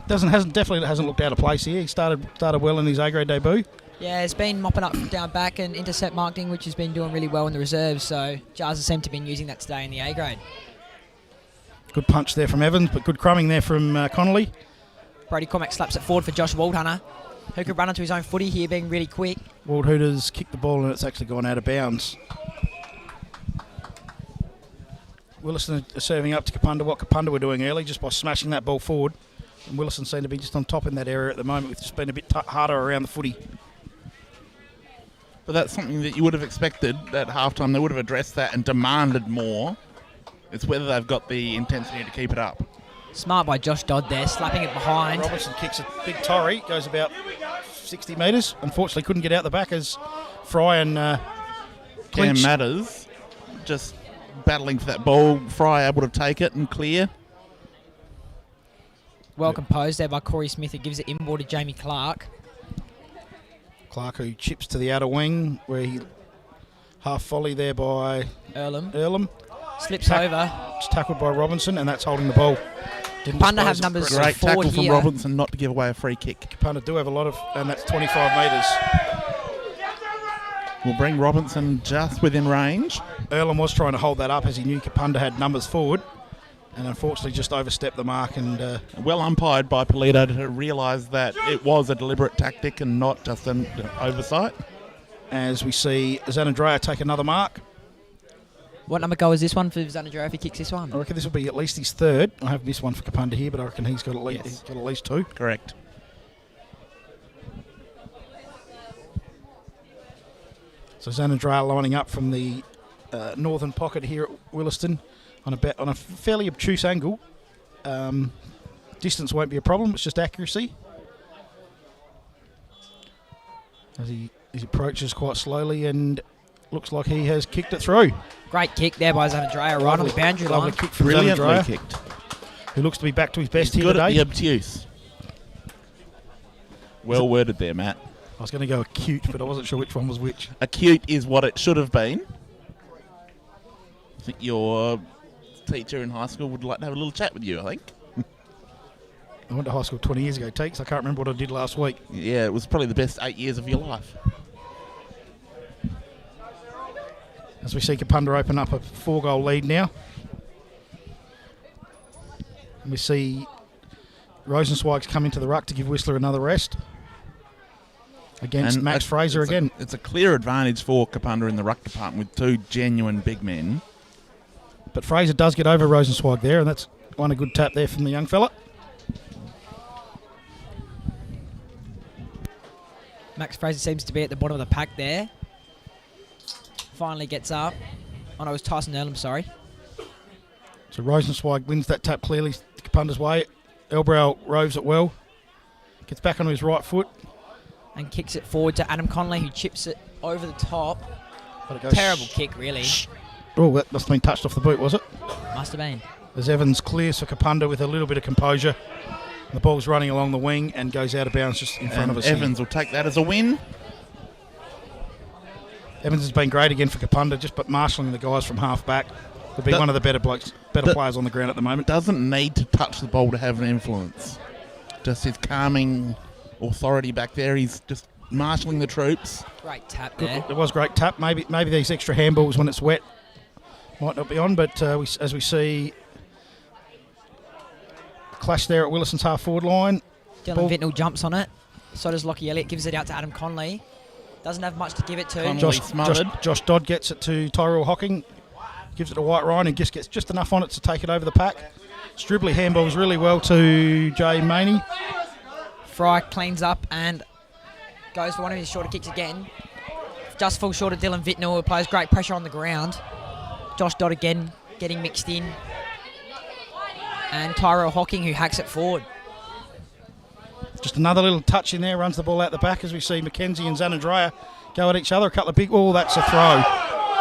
Definitely hasn't looked out of place here. He started well in his A-grade debut. Yeah, it's been mopping up from down back and intercept marking, which has been doing really well in the reserves. So Jars seem to have been using that today in the A grade. Good punch there from Evans, but good crumbing there from Connolly. Brody Cormack slaps it forward for Josh Waldhunter, who could run onto his own footy here, being really quick. Waldhooter's kicked the ball and it's actually gone out of bounds. Willaston are serving up to Kapunda what Kapunda were doing early, just by smashing that ball forward. And Willaston seem to be just on top in that area at the moment, with just been a bit harder around the footy. But that's something that you would have expected at halftime. They would have addressed that and demanded more. It's whether they've got the intensity to keep it up. Smart by Josh Dodd there, slapping it behind. Robertson kicks a big torry, goes about 60 metres. Unfortunately couldn't get out the back as Fry and Cam Clinch. Matters just battling for that ball. Fry able to take it and clear. Well composed there by Corey Smith, who gives it inboard to Jamie Clark. Clark, who chips to the outer wing, where he half volley there by Earlham slips Tack- over. It's tackled by Robinson, and that's holding the ball. Kapunda have numbers Great forward tackle from here. Robinson not to give away a free kick. Kapunda do have a lot of, and that's 25 metres. Will bring Robinson just within range. Earlham was trying to hold that up as he knew Kapunda had numbers forward, and unfortunately just overstepped the mark. And Well umpired by Polito to realise that it was a deliberate tactic and not just an oversight. as we see Zanandrea take another mark. What number goal is this one for Zanandrea if he kicks this one? I reckon this will be at least his third. I have missed one for Kapunda here, but I reckon he's got at least, Yes. he's got at least two. Correct. So Zanandrea lining up from the northern pocket here at Willaston on a fairly obtuse angle. Distance won't be a problem, it's just accuracy. As he approaches quite slowly and looks like he has kicked it through. Great kick there by Zanandrea, right on the boundary Lovely line. kick from Brilliantly Zanandrea, kicked. who looks to be back to his best He's here good at today. the obtuse. Well worded there, Matt. I was going to go acute, but I wasn't sure which one was which. Acute is what it should have been. I think your teacher in high school would like to have a little chat with you, I think. I went to high school 20 years ago, Teeks. I can't remember what I did last week. Yeah, it was probably the best 8 years of your life. As we see Kapunda open up a 4-goal lead now. And we see Rosenzweig's come into the ruck to give Whistler another rest. Against And Max Fraser again. It's a clear advantage for Kapunda in the ruck department with 2 genuine big men. But Fraser does get over Rosenzweig there, and that's one a good tap there from the young fella. Max Fraser seems to be at the bottom of the pack there. Finally gets up. Oh no, it was Tyson Earlham, sorry. So Rosenzweig wins that tap clearly Kapunda's way. Elbrow roves it well. Gets back onto his right foot. And kicks it forward to Adam Connolly, who chips it over the top. But it goes Terrible kick, really. Oh, that must have been touched off the boot, was it? Must have been. As Evans clears for Kapunda with a little bit of composure. The ball's running along the wing and goes out of bounds just in front of us. Evans will take that as a win. Evans has been great again for Kapunda, just but marshalling the guys from half back. Could be one of the better players on the ground at the moment. Doesn't need to touch the ball to have an influence. Just his calming authority back there. He's just marshalling the troops. Great tap there. It was great tap. Maybe these extra handballs when it's wet might not be on, but as we see clash there at Willaston's half-forward line. Dylan Vintnell jumps on it. So does Lockie Elliott. Gives it out to Adam Connolly. Doesn't have much to give it to. Josh Dodd gets it to Tyrell Hocking. Gives it to White Ryan and just gets just enough on it to take it over the pack. Stribley handballs really well to Jay Maney. Fry cleans up and goes for one of his shorter kicks again. Just falls short of Dylan Vintnell, who applies great pressure on the ground. Josh Dodd again getting mixed in. And Tyrell Hocking, who hacks it forward. Just another little touch in there, runs the ball out the back as we see Mackenzie and Zanandrea go at each other. A couple of big... Oh, that's a throw.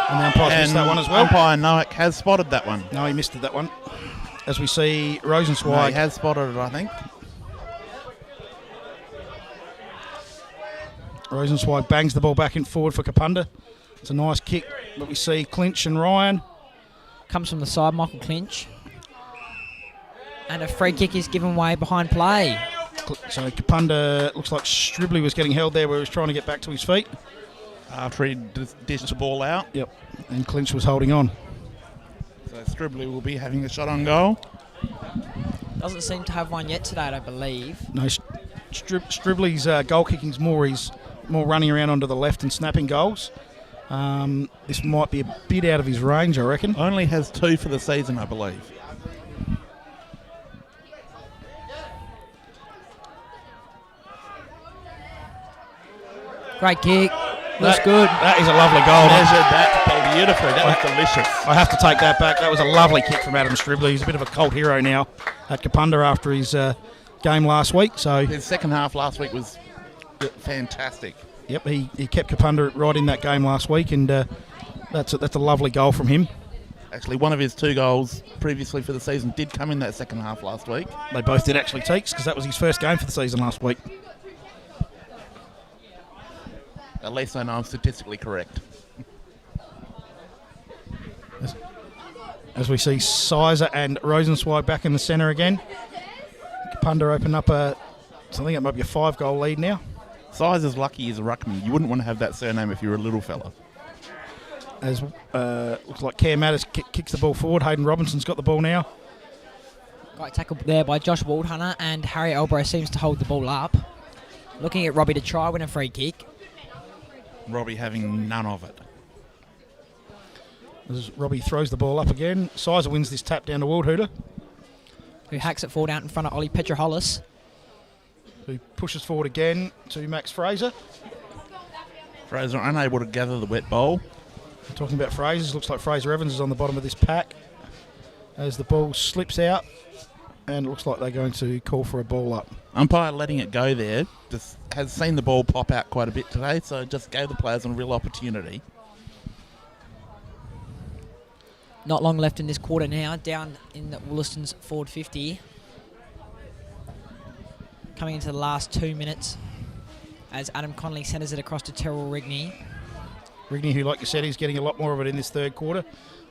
And the umpire missed that one as well. Umpire Noack has spotted that one. No, he missed that one. As we see Rosenzweig... No, he has spotted it, I think. Rosenzweig bangs the ball back and forward for Kapunda. It's a nice kick, but we see Clinch and Ryan. Comes from the side, Michael Clinch. And a free kick is given away behind play. So Kapunda, looks like Stribley was getting held there where he was trying to get back to his feet. After he dished the ball out. Yep, and Clinch was holding on. So Stribley will be having a shot on goal. Doesn't seem to have one yet today, I believe. No, Stribley's goal kicking's more running around onto the left and snapping goals. This might be a bit out of his range, I reckon. Only has 2 for the season, I believe. Great kick. Looks good. That is a lovely goal. Measured that beautifully. That was delicious. I have to take that back. That was a lovely kick from Adam Stribley. He's a bit of a cult hero now at Kapunda after his game last week. So his second half last week was fantastic. Yep, he kept Kapunda right in that game last week, and that's a lovely goal from him. Actually, one of his 2 goals previously for the season did come in that second half last week. They both did actually, Teeks, because that was his first game for the season last week. At least I know I'm statistically correct. As we see Sizer and Rosenzweig back in the centre again. Kapunda open up I think it might be a 5-goal lead now. Sizer's lucky he's a ruckman. You wouldn't want to have that surname if you were a little fella. As looks like Cam Mattis kicks the ball forward. Hayden Robinson's got the ball now. Great tackle there by Josh Waldhunter, and Harry Elbrow seems to hold the ball up. Looking at Robbie to try, win a free kick. Robbie having none of it. As Robbie throws the ball up again. Sizer wins this tap down to Waldhunter, who hacks it forward out in front of Ollie Petrohollis. Who pushes forward again to Max Fraser. Fraser unable to gather the wet bowl. Talking about Fraser, looks like Fraser Evans is on the bottom of this pack as the ball slips out, and it looks like they're going to call for a ball up. Umpire letting it go there. Just has seen the ball pop out quite a bit today, so just gave the players a real opportunity. Not long left in this quarter now, down in the Willaston's forward 50. Coming into the last 2 minutes as Adam Connolly centres it across to Terrell Rigney. Rigney, who, like you said, is getting a lot more of it in this third quarter.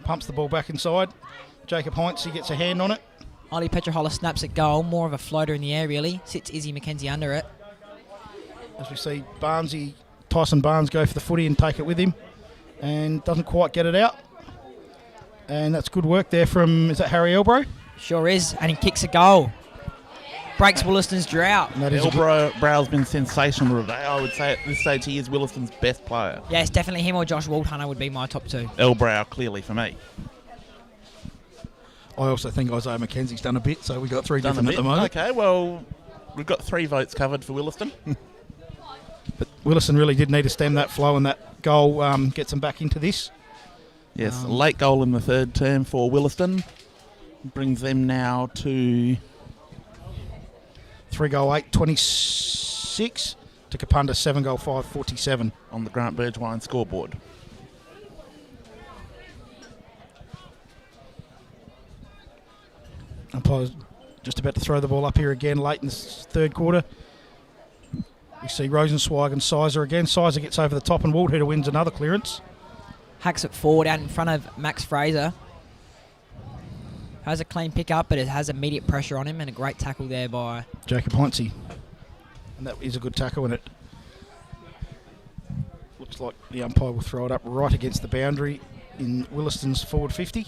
Pumps the ball back inside. Jacob Heinz, he gets a hand on it. Ollie Petrohola snaps at goal. More of a floater in the air, really. Sits Izzy McKenzie under it. As we see Tyson Barnes go for the footy and take it with him, and doesn't quite get it out. And that's good work there from, is that Harry Elbro? Sure is, and he kicks a goal. Breaks Willaston's drought. Elbrow's been sensational today. I would say at this stage he is Willaston's best player. Yes, definitely him or Josh Waldhunter would be my top two. Elbrow, clearly for me. I also think Isaiah McKenzie's done a bit, so we've got three different at the moment. Okay, well, we've got 3 votes covered for Willaston. But Willaston really did need to stem that flow, and that goal gets them back into this. Yes, late goal in the third term for Willaston. Brings them now to 3-goal 8, 26 to Kapunda, 7-goal 5, 47 on the Grant Burgewine scoreboard. Umpire's just about to throw the ball up here again late in the third quarter. We see Rosenzweig and Sizer again. Sizer gets over the top and Waldheader wins another clearance. Hacks it forward out in front of Max Fraser. Has a clean pick up, but it has immediate pressure on him, and a great tackle there by Jacob Heinze. And that is a good tackle, and it looks like the umpire will throw it up right against the boundary in Willaston's forward 50.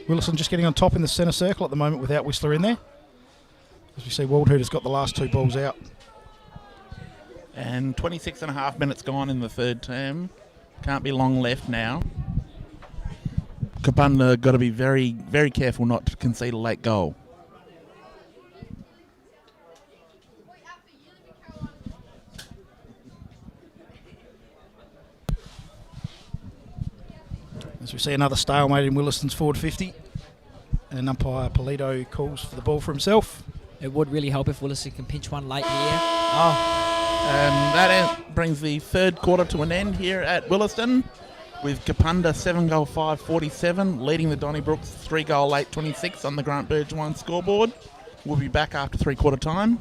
Willaston just getting on top in the centre circle at the moment without Whistler in there. As we see, Waldheader's got the last 2 balls out. And 26 and a half minutes gone in the third term. Can't be long left now. Kapunda got to be very, very careful not to concede a late goal. As we see another stalemate in Willaston's forward 50. And umpire Polito calls for the ball for himself. It would really help if Willaston can pinch one late here. And that brings the third quarter to an end here at Willaston, with Kapunda 7-goal 5, 47, leading the Donnybrooks 3-goal 8, 26 on the Grant Burgewine scoreboard. We'll be back after 3-quarter time.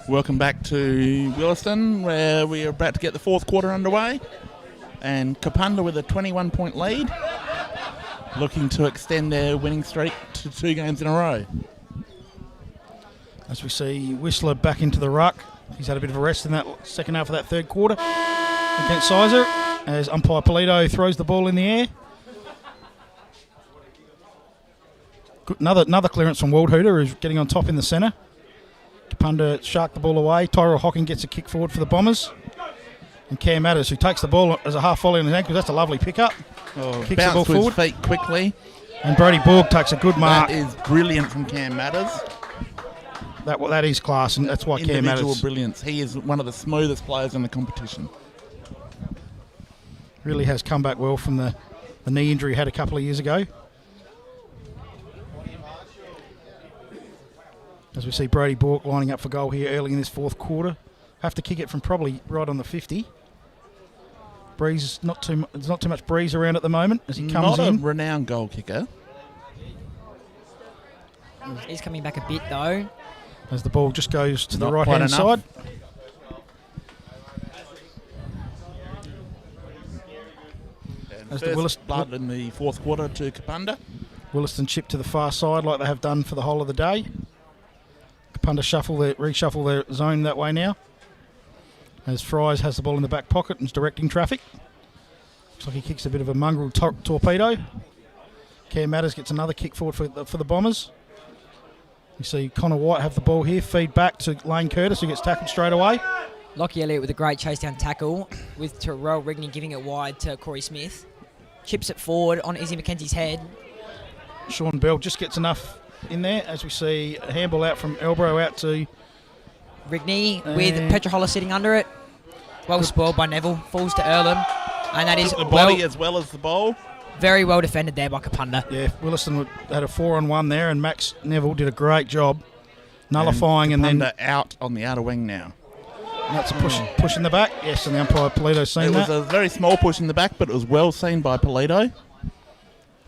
Welcome back to Willaston, where we are about to get the fourth quarter underway. And Kapunda with a 21-point lead, looking to extend their winning streak to 2 games in a row. As we see Whistler back into the ruck. He's had a bit of a rest in that second half of that third quarter against Sizer, as umpire Polito throws the ball in the air. Good, another clearance from Waldhooter, who's getting on top in the centre. Kapunda sharked the ball away. Tyrell Hocking gets a kick forward for the Bombers. And Cam Matters, who takes the ball as a half volley on his ankle. That's a lovely pickup. Kicks the ball to forward. his feet quickly. And Brody Borg takes a good mark. That is brilliant from Cam Matters. That is class, and that's why Cam Individual Matters brilliance. He is one of the smoothest players in the competition. really has come back well from the knee injury he had a couple of years ago. As we see Brody Bork lining up for goal here early in this fourth quarter. Have to kick it from probably right on the 50. Breeze, there's not too much breeze around at the moment as he comes in. Not a renowned goal kicker. He's coming back a bit though. As the ball just goes to the Not right-hand quite side. As the Blood in the fourth quarter to Kapunda. Willaston chip to the far side like they have done for the whole of the day. Kapunda reshuffle their zone that way now. As Fries has the ball in the back pocket and is directing traffic. Looks like he kicks a bit of a mongrel torpedo. Cam Matters gets another kick forward for the Bombers. You see Connor White have the ball here, feed back to Lane Curtis, who gets tackled straight away. Lockie Elliott with a great chase down tackle, with Terrell Rigney giving it wide to Corey Smith. Chips it forward on Izzy McKenzie's head. Sean Bell just gets enough in there as we see a handball out from Elbro out to Rigney with Petrohola sitting under it. Well spoiled by Neville, falls to Earlham. And that is the body as well as the ball. Very well defended there by Kapunda. Yeah, Willaston had a 4-on-1 there, and Max Neville did a great job nullifying and then out on the outer wing now. That's a push in the back. Yes, and the umpire Polito's seen that. It was a very small push in the back, but it was well seen by Polito.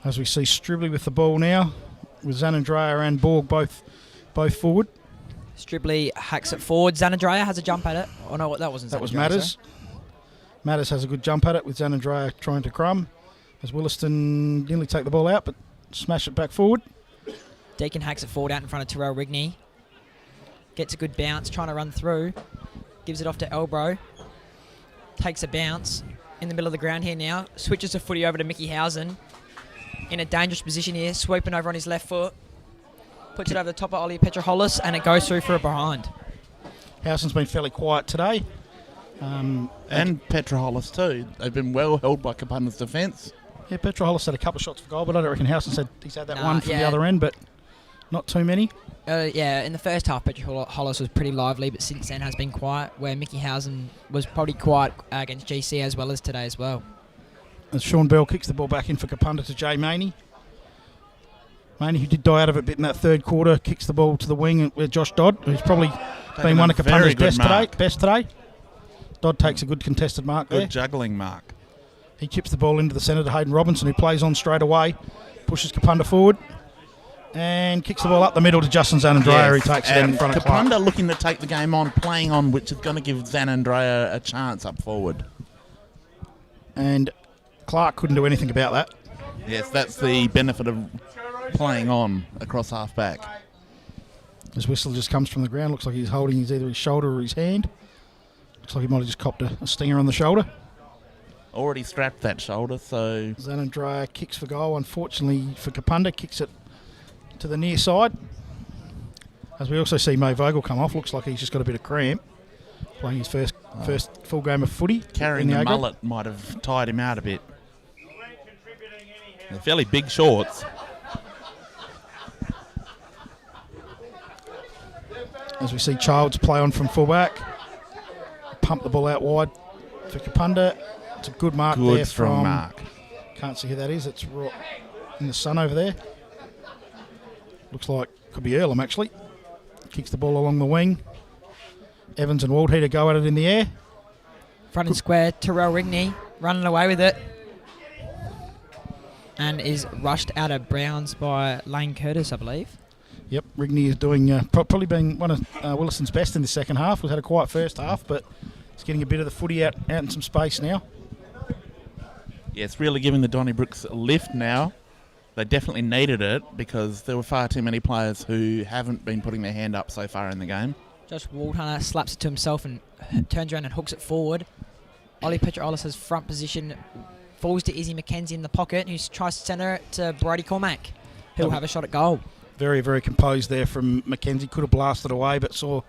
As we see Stribley with the ball now, with Zanandrea and Borg both forward. Stribley hacks it forward. Zanandrea has a jump at it. Oh no, that wasn't. That was Matters. Matters has a good jump at it with Zanandrea trying to crumb. As Willaston nearly take the ball out, but smash it back forward. Deacon hacks it forward out in front of Terrell Rigney. Gets a good bounce, trying to run through. Gives it off to Elbro. Takes a bounce in the middle of the ground here now. Switches the footy over to Mickey Housen. In a dangerous position here, sweeping over on his left foot. Puts it over the top of Ollie Petroholis, and it goes through for a behind. Housen's been fairly quiet today. And Petroholis too. They've been well held by Kapunda's defence. Yeah, Petroholis had a couple of shots for goal, but I don't reckon Housen said he's had that one from the other end, but not too many. In the first half, Petroholis was pretty lively, but since then has been quiet, where Mickey Housen was probably quiet against GC as well as today as well. As Sean Bell kicks the ball back in for Kapunda to Jay Maney. Maney, who did die out of it a bit in that third quarter, kicks the ball to the wing with Josh Dodd, who's probably been one of Kapunda's best today. Dodd takes a good contested mark there. Good juggling mark. He chips the ball into the centre to Hayden Robinson, who plays on straight away, pushes Kapunda forward, and kicks the ball up the middle to Justin Zanandrea. He takes it out in front of Clark. Kapunda looking to take the game on, playing on, which is going to give Zanandrea a chance up forward. And Clark couldn't do anything about that. Yes, that's the benefit of playing on across half back. As Whistler just comes from the ground, looks like he's holding either his shoulder or his hand. Looks like he might have just copped a stinger on the shoulder. Already strapped that shoulder, so... Zanandrea kicks for goal. Unfortunately for Kapunda, kicks it to the near side. As we also see Mo Vogel come off, looks like he's just got a bit of cramp. Playing his first full game of footy. Carrying the mullet might have tired him out a bit. They're fairly big shorts. As we see Childs play on from fullback. Pump the ball out wide for Kapunda. It's a good mark there. Good strong mark. Can't see who that is. It's right in the sun over there. Looks like could be Earlham actually. Kicks the ball along the wing. Evans and Waldheater go at it in the air. Front and square, Terrell Rigney running away with it. And is rushed out of Browns by Lane Curtis, I believe. Yep, Rigney is doing probably being one of Willaston's best in the second half. We've had a quiet first half, but it's getting a bit of the footy out in some space now. Yeah, it's really giving the Donnybrooks a lift now. They definitely needed it because there were far too many players who haven't been putting their hand up so far in the game. Josh Waldhunter slaps it to himself and turns around and hooks it forward. Ollie Petrolis has front position, falls to Izzy McKenzie in the pocket, who tries to centre it to Brody Cormack, who will have a shot at goal. Very, very composed there from McKenzie. Could have blasted away, but saw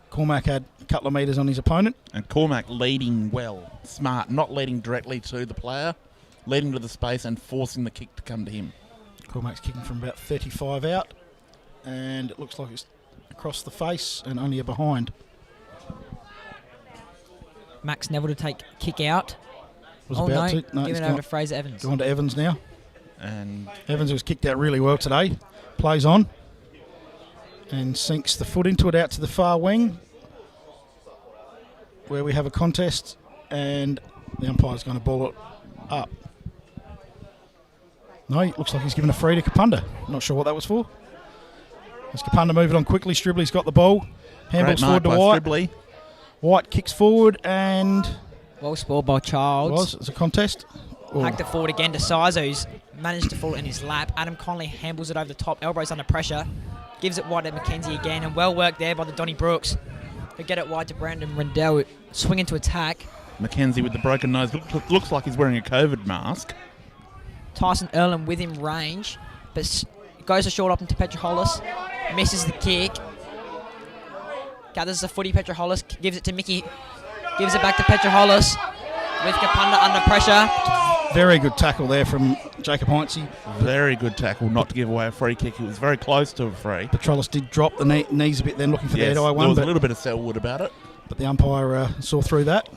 Cormack had a couple of metres on his opponent. And Cormack leading well, smart, not leading directly to the player, leading to the space and forcing the kick to come to him. Cormack's kicking from about 35 out, and it looks like it's across the face and only a behind. Max Neville to take kick out. Was about to. No, giving it over to Fraser Evans. Going to Evans now. And Evans was kicked out really well today. Plays on and sinks the foot into it out to the far wing, where we have a contest, and the umpire's going to ball it up. No, it looks like he's given a free to Kapunda. Not sure what that was for. As Kapunda moving on quickly, Stribley's got the ball. Handballs forward to White. Stribley. White kicks forward and... Well spoiled by Childs. It's a contest. Hacked it forward again to Sizer, who's managed to fall in his lap. Adam Connolly handballs it over the top. Elbows under pressure. Gives it wide to McKenzie again. And well worked there by the Donnybrooks, who get it wide to Brandon Rendell. Swing into attack. McKenzie with the broken nose. Looks like he's wearing a COVID mask. Tyson Erlin within range, but goes a short up into Petroholis. Misses the kick. Gathers the footy. Petroholis gives it to Mickey. Gives it back to Petroholis with Kapunda under pressure. Very good tackle there from Jacob Heinze. Very good tackle, not to give away a free kick. It was very close to a free. Petrolis did drop the knees a bit then, looking for the head eye one. There was a little bit of Selwood about it. But the umpire saw through that.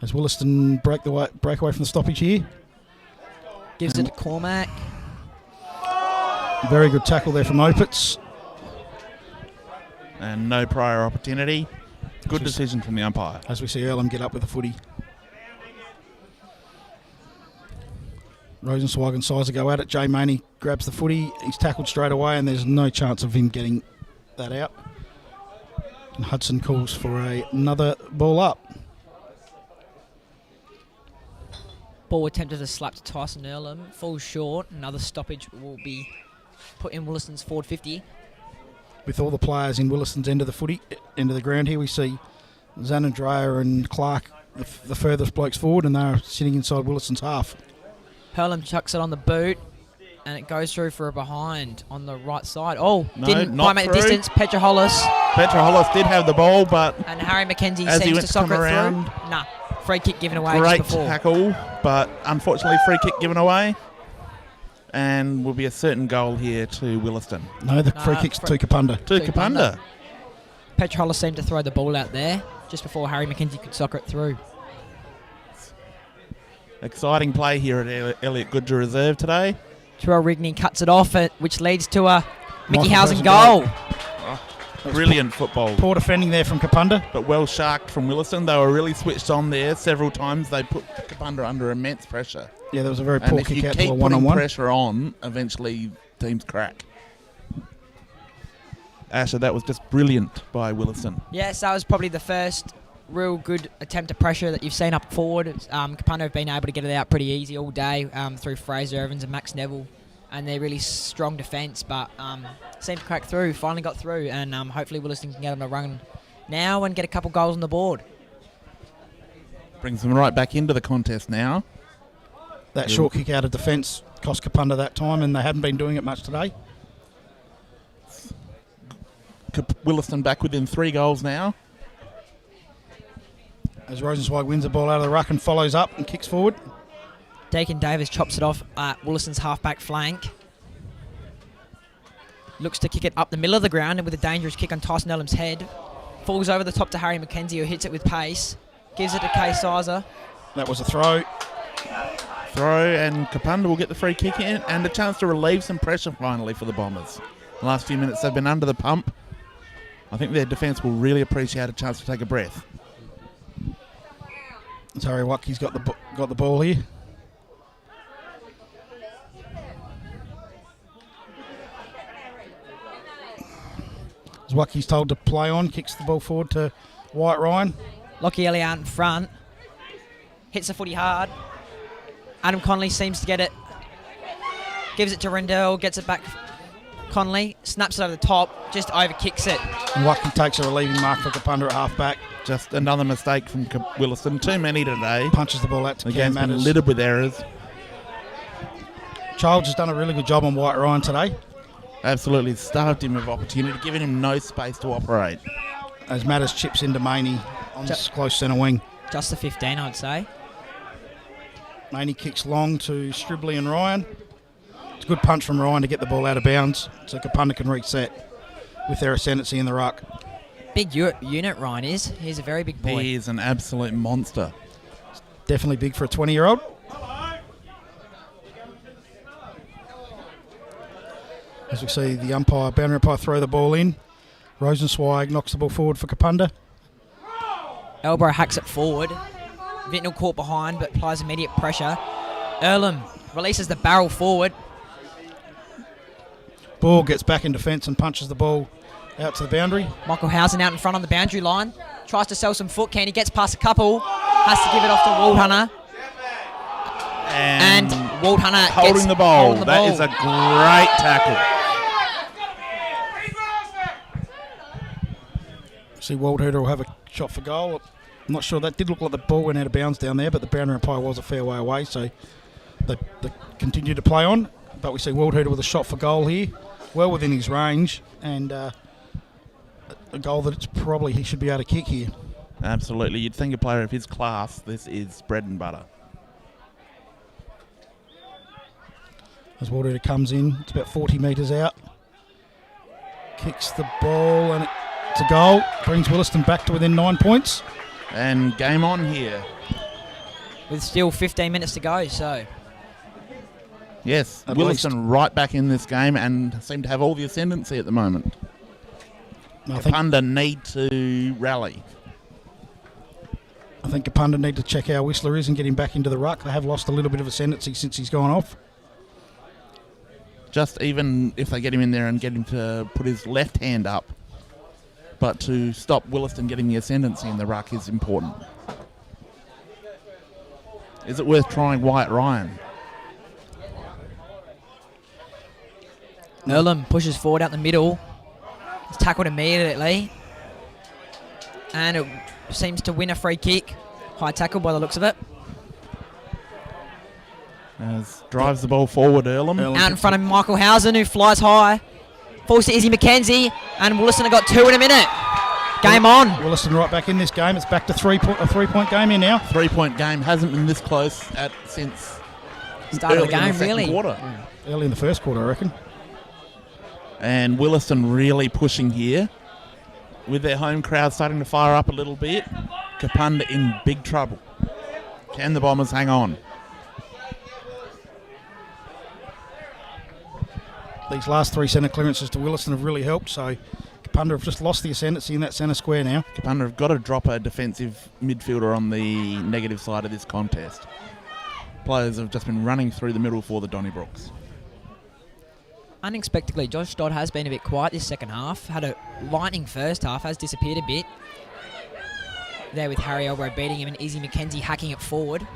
As Willaston break away from the stoppage here. Gives it to Cormac. Very good tackle there from Opitz. And no prior opportunity. Good decision from the umpire. As we see Earlham get up with the footy. Rosenzweig and Sizer go at it. Jay Maney grabs the footy. He's tackled straight away, and there's no chance of him getting that out. And Hudson calls for another ball up. Ball attempted to slap to Tyson Earlham. Falls short. Another stoppage will be put in Willaston's forward 50. With all the players in Willaston's end of the ground here, we see Zanandrea and Clark, the furthest blokes forward, and they're sitting inside Willaston's half. Hurlem chucks it on the boot, and it goes through for a behind on the right side. Oh, no, didn't not quite make the distance. Petroholis. Petroholis did have the ball, but... And Harry McKenzie as seems he to soccer it around, through. Nah, free kick given away great just before. tackle, but unfortunately free kick given away. And will be a certain goal here to Willaston. No, the free kick's to Kapunda. To Kapunda. Petroholis seemed to throw the ball out there just before Harry McKenzie could soccer it through. Exciting play here at Elliott Goodger Reserve today. Terrell Rigney cuts it off, which leads to a Mickey Michael Housen Housen goal. Brilliant football. Poor defending there from Kapunda. But well sharked from Willaston. They were really switched on there several times. They put Kapunda under immense pressure. Yeah, there was a very poor kick out to a one-on-one. And if you keep putting pressure on, eventually teams crack. Asher, that was just brilliant by Willaston. Yes, that was probably the first real good attempt at pressure that you've seen up forward. Kapunda have been able to get it out pretty easy all day through Fraser Evans and Max Neville, and they're really strong defence, but seemed to crack through, finally got through, and hopefully Willaston can get on a run now and get a couple goals on the board. Brings them right back into the contest now. That short kick out of defence cost Kapunda that time, and they hadn't been doing it much today. Willaston back within 3 goals now. As Rosenzweig wins the ball out of the ruck and follows up and kicks forward. Dakin Davis chops it off at Willaston's half-back flank. Looks to kick it up the middle of the ground, and with a dangerous kick on Tyson Earlham's head. Falls over the top to Harry McKenzie, who hits it with pace. Gives it to Kay Sizer. That was a throw. And Kapunda will get the free kick in and a chance to relieve some pressure finally for the Bombers. The last few minutes they've been under the pump. I think their defence will really appreciate a chance to take a breath. Sorry, Wacky's got the ball here. Zwucky's told to play on, kicks the ball forward to White Ryan. Lockie Elliott out in front. Hits the footy hard. Adam Connolly seems to get it. Gives it to Rendell, gets it back. Connolly snaps it over the top, just over kicks it. And Wacky takes a relieving mark for Kapunda at half-back. Just another mistake from Willaston. Too many today. Punches the ball out to The Cam game's been Matters. littered with errors. Childs has done a really good job on White Ryan today, Absolutely starved him of opportunity, giving him no space to operate. as Matters chips into Maney on this close centre wing. Just the 15, I'd say. Maney kicks long to Stribley and Ryan. It's a good punch from Ryan to get the ball out of bounds so Kapunda can reset with their ascendancy in the ruck. Big unit, Ryan is. He's a very big boy. He is an absolute monster. Definitely big for a 20-year-old. As we see the boundary umpire throw the ball in. Rosenzweig knocks the ball forward for Kapunda. Elborough hacks it forward. Vintnell caught behind but applies immediate pressure. Earlham releases the barrel forward. Ball gets back in defence and punches the ball out to the boundary. Michael Housen out in front on the boundary line. Tries to sell some foot can. He gets past a couple. Has to give it off to Waldhunter. And Waldhunter holding the ball. That is a great tackle. See, Waldhunter will have a shot for goal. I'm not sure. That did look like the ball went out of bounds down there, but the boundary umpire was a fair way away, so they continue to play on. But we see Waldhunter with a shot for goal here, well within his range, and a goal that it's probably he should be able to kick here. Absolutely. You'd think a player of his class, this is bread and butter. As Waldhunter comes in, it's about 40 metres out. Kicks the ball, and it's a goal. Brings Willaston back to within 9 points. And game on here. With still 15 minutes to go, so... Yes, At Willaston least. right back in this game and seem to have all the ascendancy at the moment. I think Kapunda need to rally. Kapunda need to check how Whistler is and get him back into the ruck. They have lost a little bit of ascendancy since he's gone off. Just even if they get him in there and get him to put his left hand up, but to stop Willaston getting the ascendancy in the ruck is important. Is it worth trying White Ryan? Earlham pushes forward out the middle. It's tackled immediately. And it seems to win a free kick. High tackle by the looks of it. As drives the ball forward, Earlham. Out in front of Michael Housen, who flies high. Falls to Izzy McKenzie. And Willaston have got two in a minute. Game on. Willaston right back in this game. It's back to a three-point game here now. 3-point game hasn't been this close since Start of the early in game, second really. quarter. Early in the first quarter, I reckon. And Willaston really pushing here with their home crowd starting to fire up a little bit. Kapunda in big trouble. Can the Bombers hang on? These last three centre clearances to Willaston have really helped, so Kapunda have just lost the ascendancy in that centre square now. Kapunda have got to drop a defensive midfielder on the negative side of this contest. Players have just been running through the middle for the Donnybrooks. Unexpectedly, Josh Dodd has been a bit quiet this second half. Had a lightning first half, has disappeared a bit. There with Harry Elborough beating him and Izzy McKenzie hacking it forward.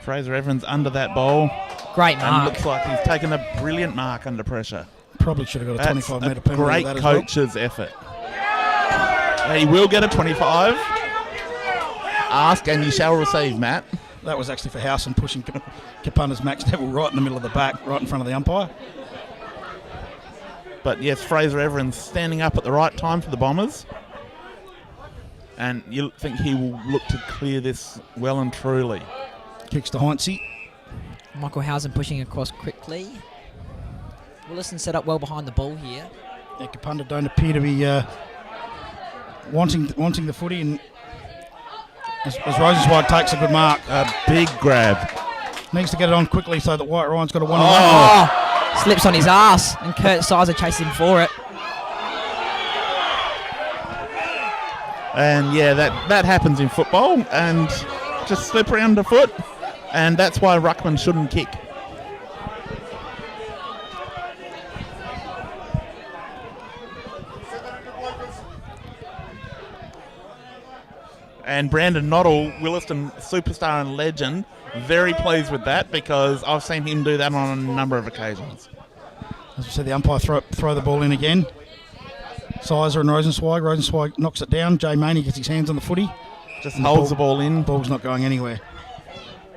Fraser Evans under that ball. Great And mark. looks like he's taken a brilliant mark under pressure. Probably should have got a That's 25-metre a penalty. great for that as well. coach's effort. He will get a 25. Ask and you shall receive, Matt. That was actually for Housen pushing Kapunda's Max Neville right in the middle of the back, right in front of the umpire. But yes, Fraser Evans standing up at the right time for the Bombers. And you think he will look to clear this well and truly. Kicks to Heinze. Michael Housen pushing across quickly. Willaston set up well behind the ball here. Yeah, Kapunda don't appear to be wanting the footy, and as Rosenzweig takes a good mark, A big grab. needs to get it on quickly so that White Ryan's got a 1-1. Oh, slips on his ass, and Kurt Sizer chases him for it. And yeah, that happens in football. And just slippery underfoot. And that's why ruckman shouldn't kick. And Brandon Noddle, Willaston superstar and legend, very pleased with that because I've seen him do that on a number of occasions. As we said, the umpire throw the ball in again. Sizer and Rosenzweig. Rosenzweig knocks it down. Jay Maney gets his hands on the footy. Just holds the ball in. Ball's not going anywhere.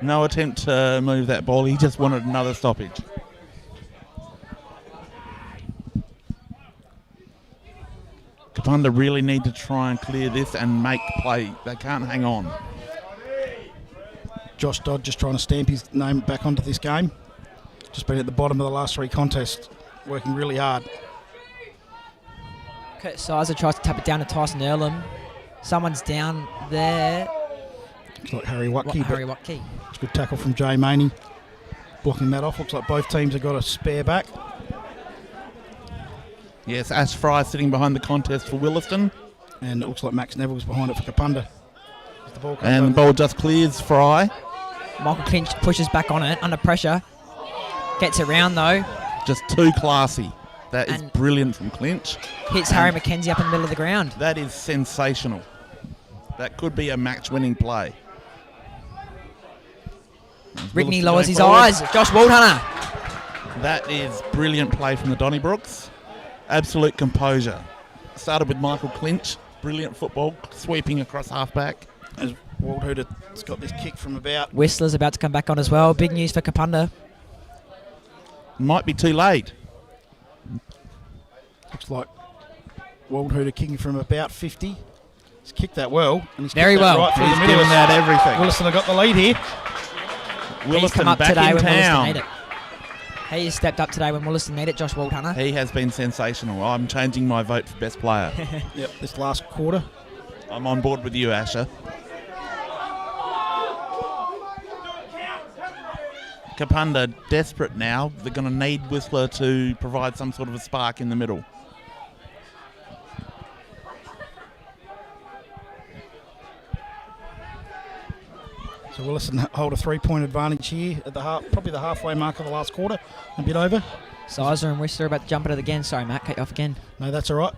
No attempt to move that ball. He just wanted another stoppage. Kapunda really need to try and clear this and make play. They can't hang on. Josh Dodd just trying to stamp his name back onto this game. Just been at the bottom of the last 3 contests, working really hard. Kurt Sizer tries to tap it down to Tyson Earlham. Someone's down there. Looks like Harry Watke. Harry Watke. It's a good tackle from Jay Maney. Blocking that off. Looks like both teams have got a spare back. Yes, Ash Fry sitting behind the contest for Willaston. And it looks like Max Neville's behind it for Kapunda. And the ball just clears Fry. Michael Clinch pushes back on it under pressure. Gets around though. Just too classy. That is brilliant from Clinch. Hits Harry McKenzie up in the middle of the ground. That is sensational. That could be a match-winning play. Rigney lowers his eyes. Josh Waldhunter. That is brilliant play from the Donnybrooks. Absolute composure. Started with Michael Clinch. Brilliant football. Sweeping across halfback. As Waldhunter's got this kick from about. Whistler's about to come back on as well. Big news for Kapunda. Might be too late. Looks like Waldhunter kicking from about 50. He's kicked that well. And he's very well. Right through he's the middle. Doing that everything. Willaston have got the lead here. He's come up back today in when town. Willaston need it. He has stepped up today when Willaston need it, Josh Waldhunter. He has been sensational. I'm changing my vote for best player. Yep, this last quarter. I'm on board with you, Asher. Kapunda desperate now. They're going to need Whistler to provide some sort of a spark in the middle. So Willaston hold a 3-point advantage here at the probably the halfway mark of the last quarter, a bit over. Sizer and Whistler about to jump at it again. Sorry, Matt, cut you off again. No, that's all right.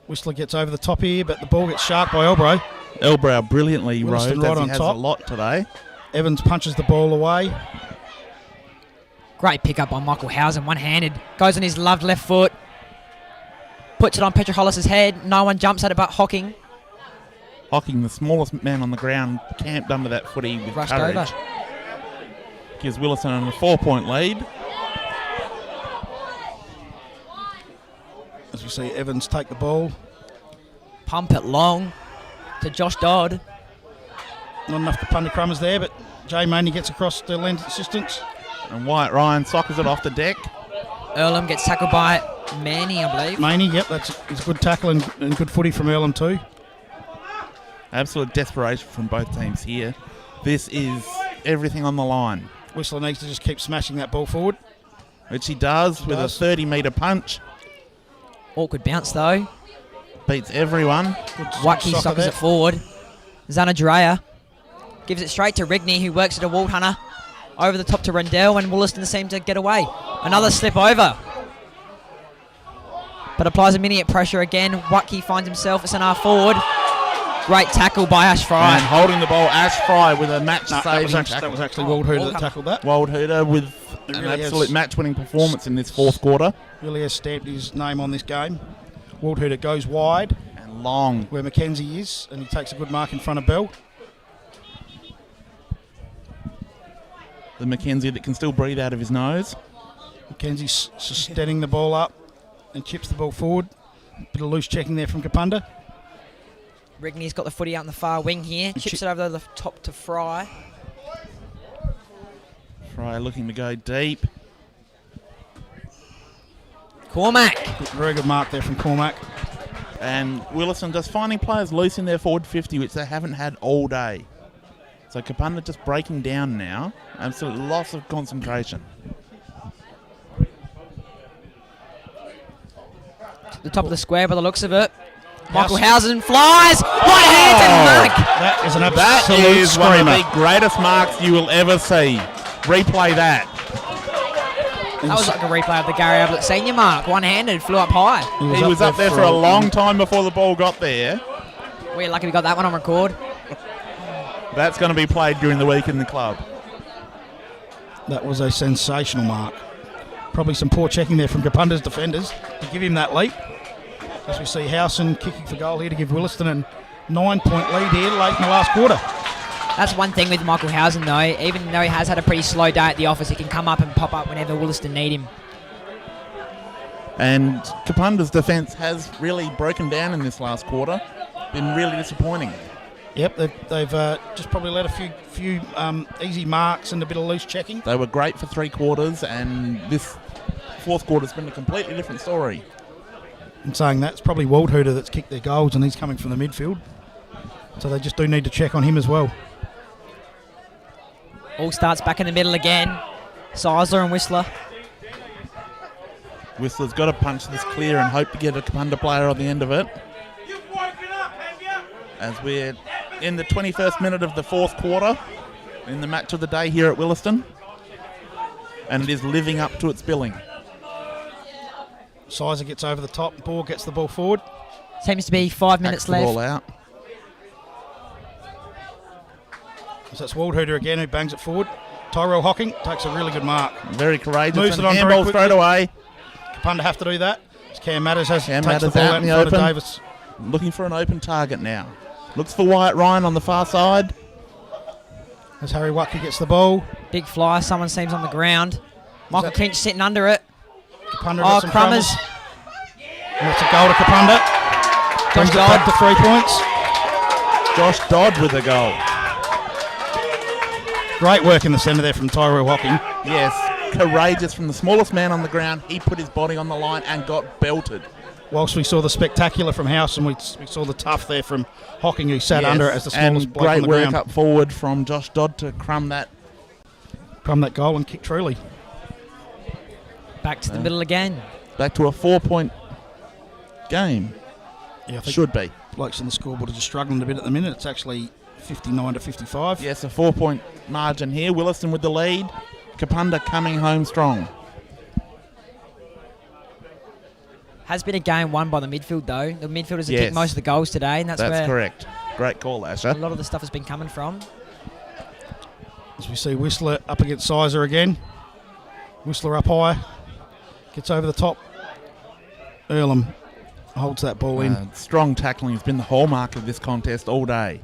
Whistler gets over the top here, but the ball gets sharked by Elbrow. Elbrow brilliantly Willaston rode, right as he on has top. a lot today. Evans punches the ball away. Great pickup by Michael Housen, one-handed. Goes on his loved left foot. Puts it on Petrohollis' head. No one jumps at it but Hocking. Hocking, the smallest man on the ground, camped under that footy with Rushed courage. over. Gives Willaston a 4-point lead. As we see Evans take the ball. Pump it long to Josh Dodd. Not enough Kapunda crummers there, but Jay Maney gets across to lend assistance. And Wyatt Ryan soccers it off the deck. Earlham gets tackled by Manny, I believe. Maney, yep, that's a good tackle and good footy from Earlham too. Absolute desperation from both teams here. This is everything on the line. Whistler needs to just keep smashing that ball forward. Which he does with a 30-metre punch. Awkward bounce though. Beats everyone. Watke sockers it forward. Zanadrea gives it straight to Rigney, who works at a Waldhunter. Over the top to Rendell, and Willaston seem to get away. Another slip over. But applies immediate pressure again. Watke finds himself. It's an R forward. Great tackle by Ash Fry. And holding the ball, Ash Fry with a match-saving tackle. That was actually Waldhunter that tackled that. Waldhunter with an absolute match-winning performance in this fourth quarter. Really has stamped his name on this game. Waldhunter goes wide. And long. Where McKenzie is, and he takes a good mark in front of Bell. The McKenzie that can still breathe out of his nose. McKenzie's steadying the ball up and chips the ball forward. Bit of loose checking there from Kapunda. Rigney's got the footy out in the far wing here. Chips it over the top to Fry. Fry looking to go deep. Cormac. Very good mark there from Cormac. And Willaston just finding players loose in their forward 50, which they haven't had all day. So Kapunda just breaking down now. Absolute loss of concentration. To the top of the square by the looks of it. Michael Housen flies. One-handed mark. That is an absolute That is screamer. one of the greatest marks you will ever see. Replay that. That was like a replay of the Gary Ablett senior mark. One-handed, flew up high. He was up there for a long time before the ball got there. We're lucky we got that one on record. That's going to be played during the week in the club. That was a sensational mark. Probably some poor checking there from Kapunda's defenders to give him that leap. As we see Howson kicking for goal here to give Willaston a 9-point lead here late in the last quarter. That's one thing with Michael Howson, though. Even though he has had a pretty slow day at the office, he can come up and pop up whenever Willaston need him. And Kapunda's defence has really broken down in this last quarter. Been really disappointing. Yep, they've just probably let a few easy marks and a bit of loose checking. They were great for 3 quarters, and this fourth quarter's been a completely different story. And saying that, it's probably Waldhuter that's kicked their goals, and he's coming from the midfield. So they just do need to check on him as well. All starts back in the middle again. Seisler and Whistler. Whistler's got to punch this clear and hope to get a Kapunda player on the end of it. As we're in the 21st minute of the fourth quarter in the match of the day here at Willaston. And it is living up to its billing. Sizer gets over the top, Ball gets the ball forward. Seems to be 5 minutes left. Ball out. So that's Waldhuter again who bangs it forward. Tyrell Hocking takes a really good mark. Very courageous. Moves and it on handball very straight away. Kapunda have to do that. Cam Matters takes Matters the ball out in front of Davis. Looking for an open target now. Looks for Wyatt Ryan on the far side. As Harry Watke gets the ball. Big fly, someone seems on the ground. Michael Kinch sitting under it. Kapunda Oh, got some Crummers. And it's a goal to Kapunda. Brings it back to 3 points. Josh Dodd with a goal. Great work in the centre there from Tyrell Hocking. Yes, courageous from the smallest man on the ground. He put his body on the line and got belted. Whilst we saw the spectacular from House and we saw the tough there from Hocking, who sat under it as the smallest bloke on the ground. And great work up forward from Josh Dodd to crumb that goal and kick truly. Back to the middle again. Back to a 4-point game. Yeah, I think should be. Blokes on the scoreboard are just struggling a bit at the minute. It's actually 59 to 55. Yes, a 4-point margin here. Willaston with the lead. Kapunda coming home strong. Has been a game won by the midfield, though. The midfielders have kicked most of the goals today, and that's where correct. Great call, Asher. a lot of the stuff has been coming from. As we see Whistler up against Sizer again. Whistler up high. Gets over the top. Earlham holds that ball in. Strong tackling has been the hallmark of this contest all day.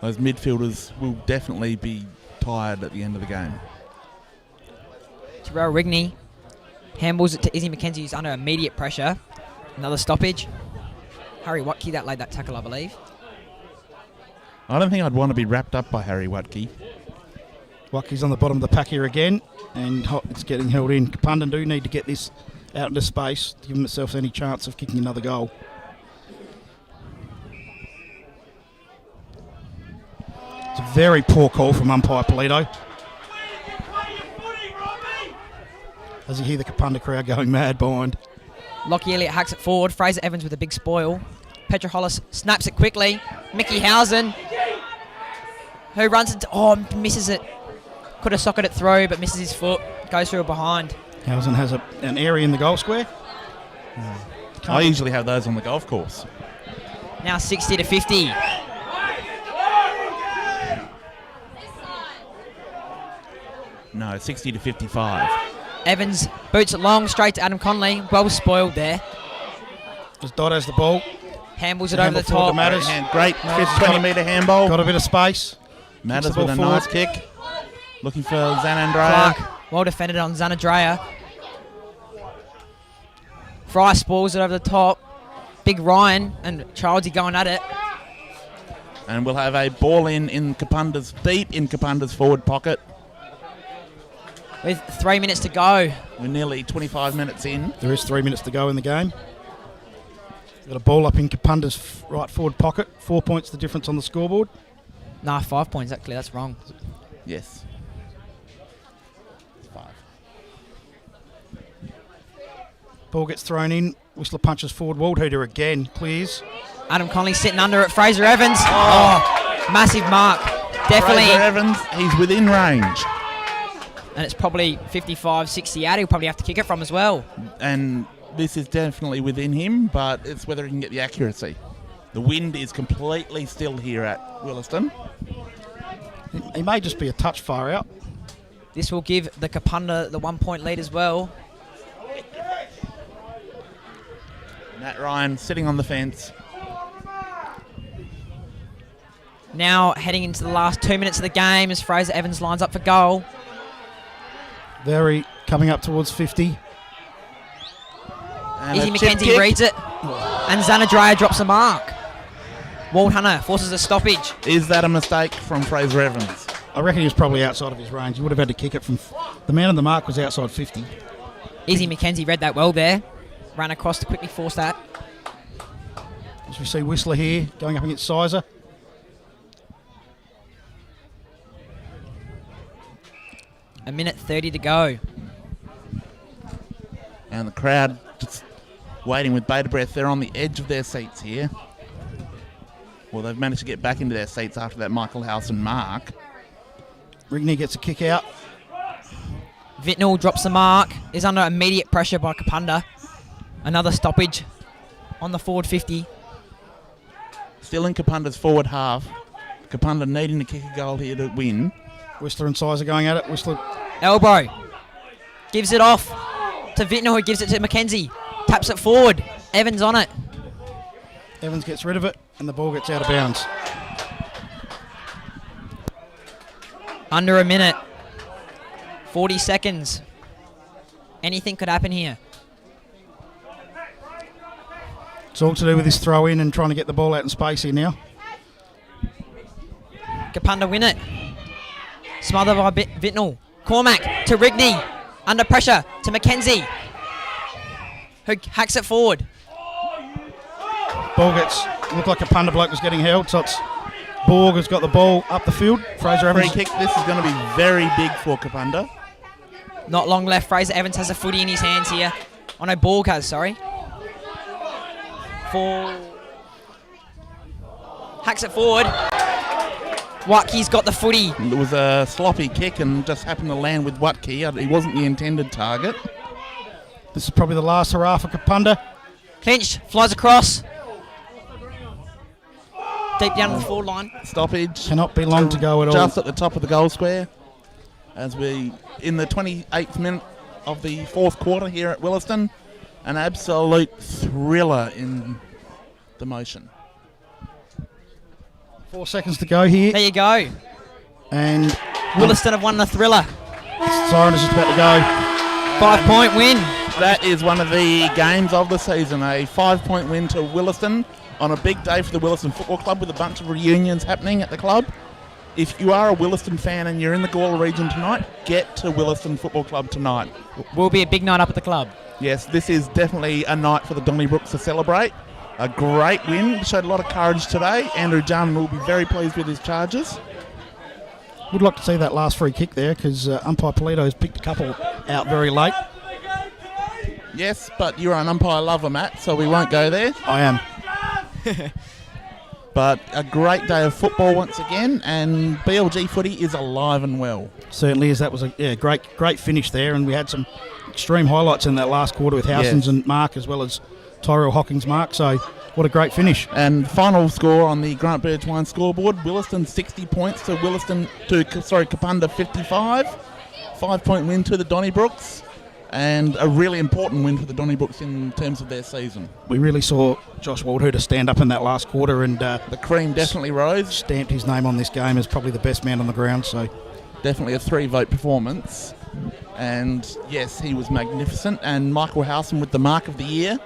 Those midfielders will definitely be tired at the end of the game. Terrell Rigney handballs it to Izzy McKenzie, who's under immediate pressure. Another stoppage. Harry Watke that laid that tackle, I believe. I don't think I'd want to be wrapped up by Harry Watke. Watke's on the bottom of the pack here again, and it's getting held in. Kapunda do need to get this out into space to give themselves any chance of kicking another goal. It's a very poor call from umpire Polito. As you hear the Kapunda crowd going mad behind. Lockie Elliott hacks it forward. Fraser Evans with a big spoil. Petra Hollis snaps it quickly. Mickey Howson, who runs into... Oh, misses it. Could have socketed it through, but misses his foot. Goes through a behind. Howson has an area in the goal square. I usually have those on the golf course. Now 60 to 50. No, 60 to 55. Evans Boots it long, straight to Adam Conley. Well spoiled there. as Dodd has the ball. Handballs it over the top. Matters. Great 20-metre handball. Got a bit of space. Matters with a nice kick. Looking for Zanandrea. Clark, well defended on Zanandrea. Fry spoils it over the top. Big Ryan and Childsy going at it. And we'll have a ball in Kapunda's, deep in Kapunda's forward pocket. With 3 minutes to go. We're nearly 25 minutes in. There is 3 minutes to go in the game. Got a ball up in Kapunda's right forward pocket. 4 points the difference on the scoreboard. Nah, 5 points actually. That's wrong. Yes. 5. Ball gets thrown in. Whistler punches forward. Waldhuter again clears. Adam Conley sitting under it. Fraser Evans. Oh, massive mark. Definitely. Fraser Evans, he's within range. And it's probably 55, 60 out. He'll probably have to kick it from as well. And this is definitely within him, but it's whether he can get the accuracy. The wind is completely still here at Willaston. He may just be a touch far out. This will give the Kapunda the 1 point lead as well. Matt Ryan sitting on the fence. Now heading into the last 2 minutes of the game as Fraser Evans lines up for goal. Very coming up towards 50. And Izzy a chip McKenzie kick. reads it. And Zanadrea drops the mark. Walt Hunter forces a stoppage. Is that a mistake from Fraser Evans? I reckon he was probably outside of his range. He would have had to kick it from... The man on the mark was outside 50. Izzy McKenzie read that well there. Ran across to quickly force that. As we see Whistler here going up against Sizer. A minute 30 to go. And the crowd just waiting with bated breath. They're on the edge of their seats here. Well, they've managed to get back into their seats after that Michael Howson mark. Rigney gets a kick out. Vintnell drops the mark. Is under immediate pressure by Kapunda. Another stoppage on the forward 50. Still in Kapunda's forward half. Kapunda needing to kick a goal here to win. Whistler and Sizer going at it. Whistler... Elbow. Gives it off to Vintnell, who gives it to McKenzie. Taps it forward. Evans on it. Evans gets rid of it and the ball gets out of bounds. Under a minute. 40 seconds. Anything could happen here. It's all to do with this throw in and trying to get the ball out in space here now. Kapunda win it. Smothered by Vintnell. Cormac to Rigney. Under pressure to McKenzie, who hacks it forward. Ball gets... Looked like a Kapunda bloke was getting held, so it's... Borg has got the ball up the field. Fraser Free Evans... kick. This is going to be very big for Kapunda. Not long left. Fraser Evans has a footy in his hands here. Oh no, Borg has, sorry. Hacks it forward. Watke's got the footy. It was a sloppy kick and just happened to land with Watke. He wasn't the intended target. This is probably the last hurrah for Kapunda. Clinched, flies across. Deep down the forward line. Stoppage. Cannot be long to go at all. Just at the top of the goal square. As we, in the 28th minute of the fourth quarter here at Willaston, an absolute thriller in the motion. 4 seconds to go here. There you go. And Willaston have won the thriller. Siren is just about to go. 5 point win. That is one of the games of the season. A 5 point win to Willaston on a big day for the Willaston Football Club with a bunch of reunions happening at the club. If you are a Willaston fan and you're in the Gawler region tonight, get to Willaston Football Club tonight. Will be a big night up at the club. Yes, this is definitely a night for the Donnybrooks to celebrate. A great win. Showed a lot of courage today. Andrew Jarman will be very pleased with his charges. Would like to see that last free kick there because umpire Polito's picked a couple out very late. Yes, but you're an umpire lover, Matt, so we won't go there. I am. But a great day of football once again, and BLG footy is alive and well. Certainly is. That was a great finish there, and we had some extreme highlights in that last quarter with Howson's and Mark as well as Tyrell Hocking's mark. So what a great finish. And final score on the Grant Birchwine scoreboard, Willaston 60 points to Kapunda 55. 5 point win to the Donnybrooks. And a really important win for the Donnybrooks in terms of their season. We really saw Josh Waldhuter stand up in that last quarter and the cream definitely rose. Stamped his name on this game as probably the best man on the ground. So definitely a 3-vote performance. And yes, he was magnificent. And Michael Howson with the mark of the year.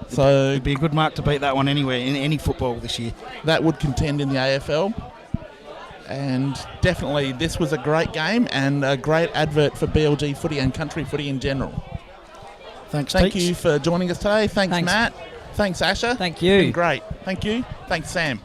So it'd be a good mark to beat that one anywhere in any football this year. That would contend in the AFL. And definitely this was a great game and a great advert for BLG footy and country footy in general. Thank Teeks. You for joining us today. Thanks, Matt. Thanks, Asher. Thank you. It's been great. Thank you. Thanks, Sam.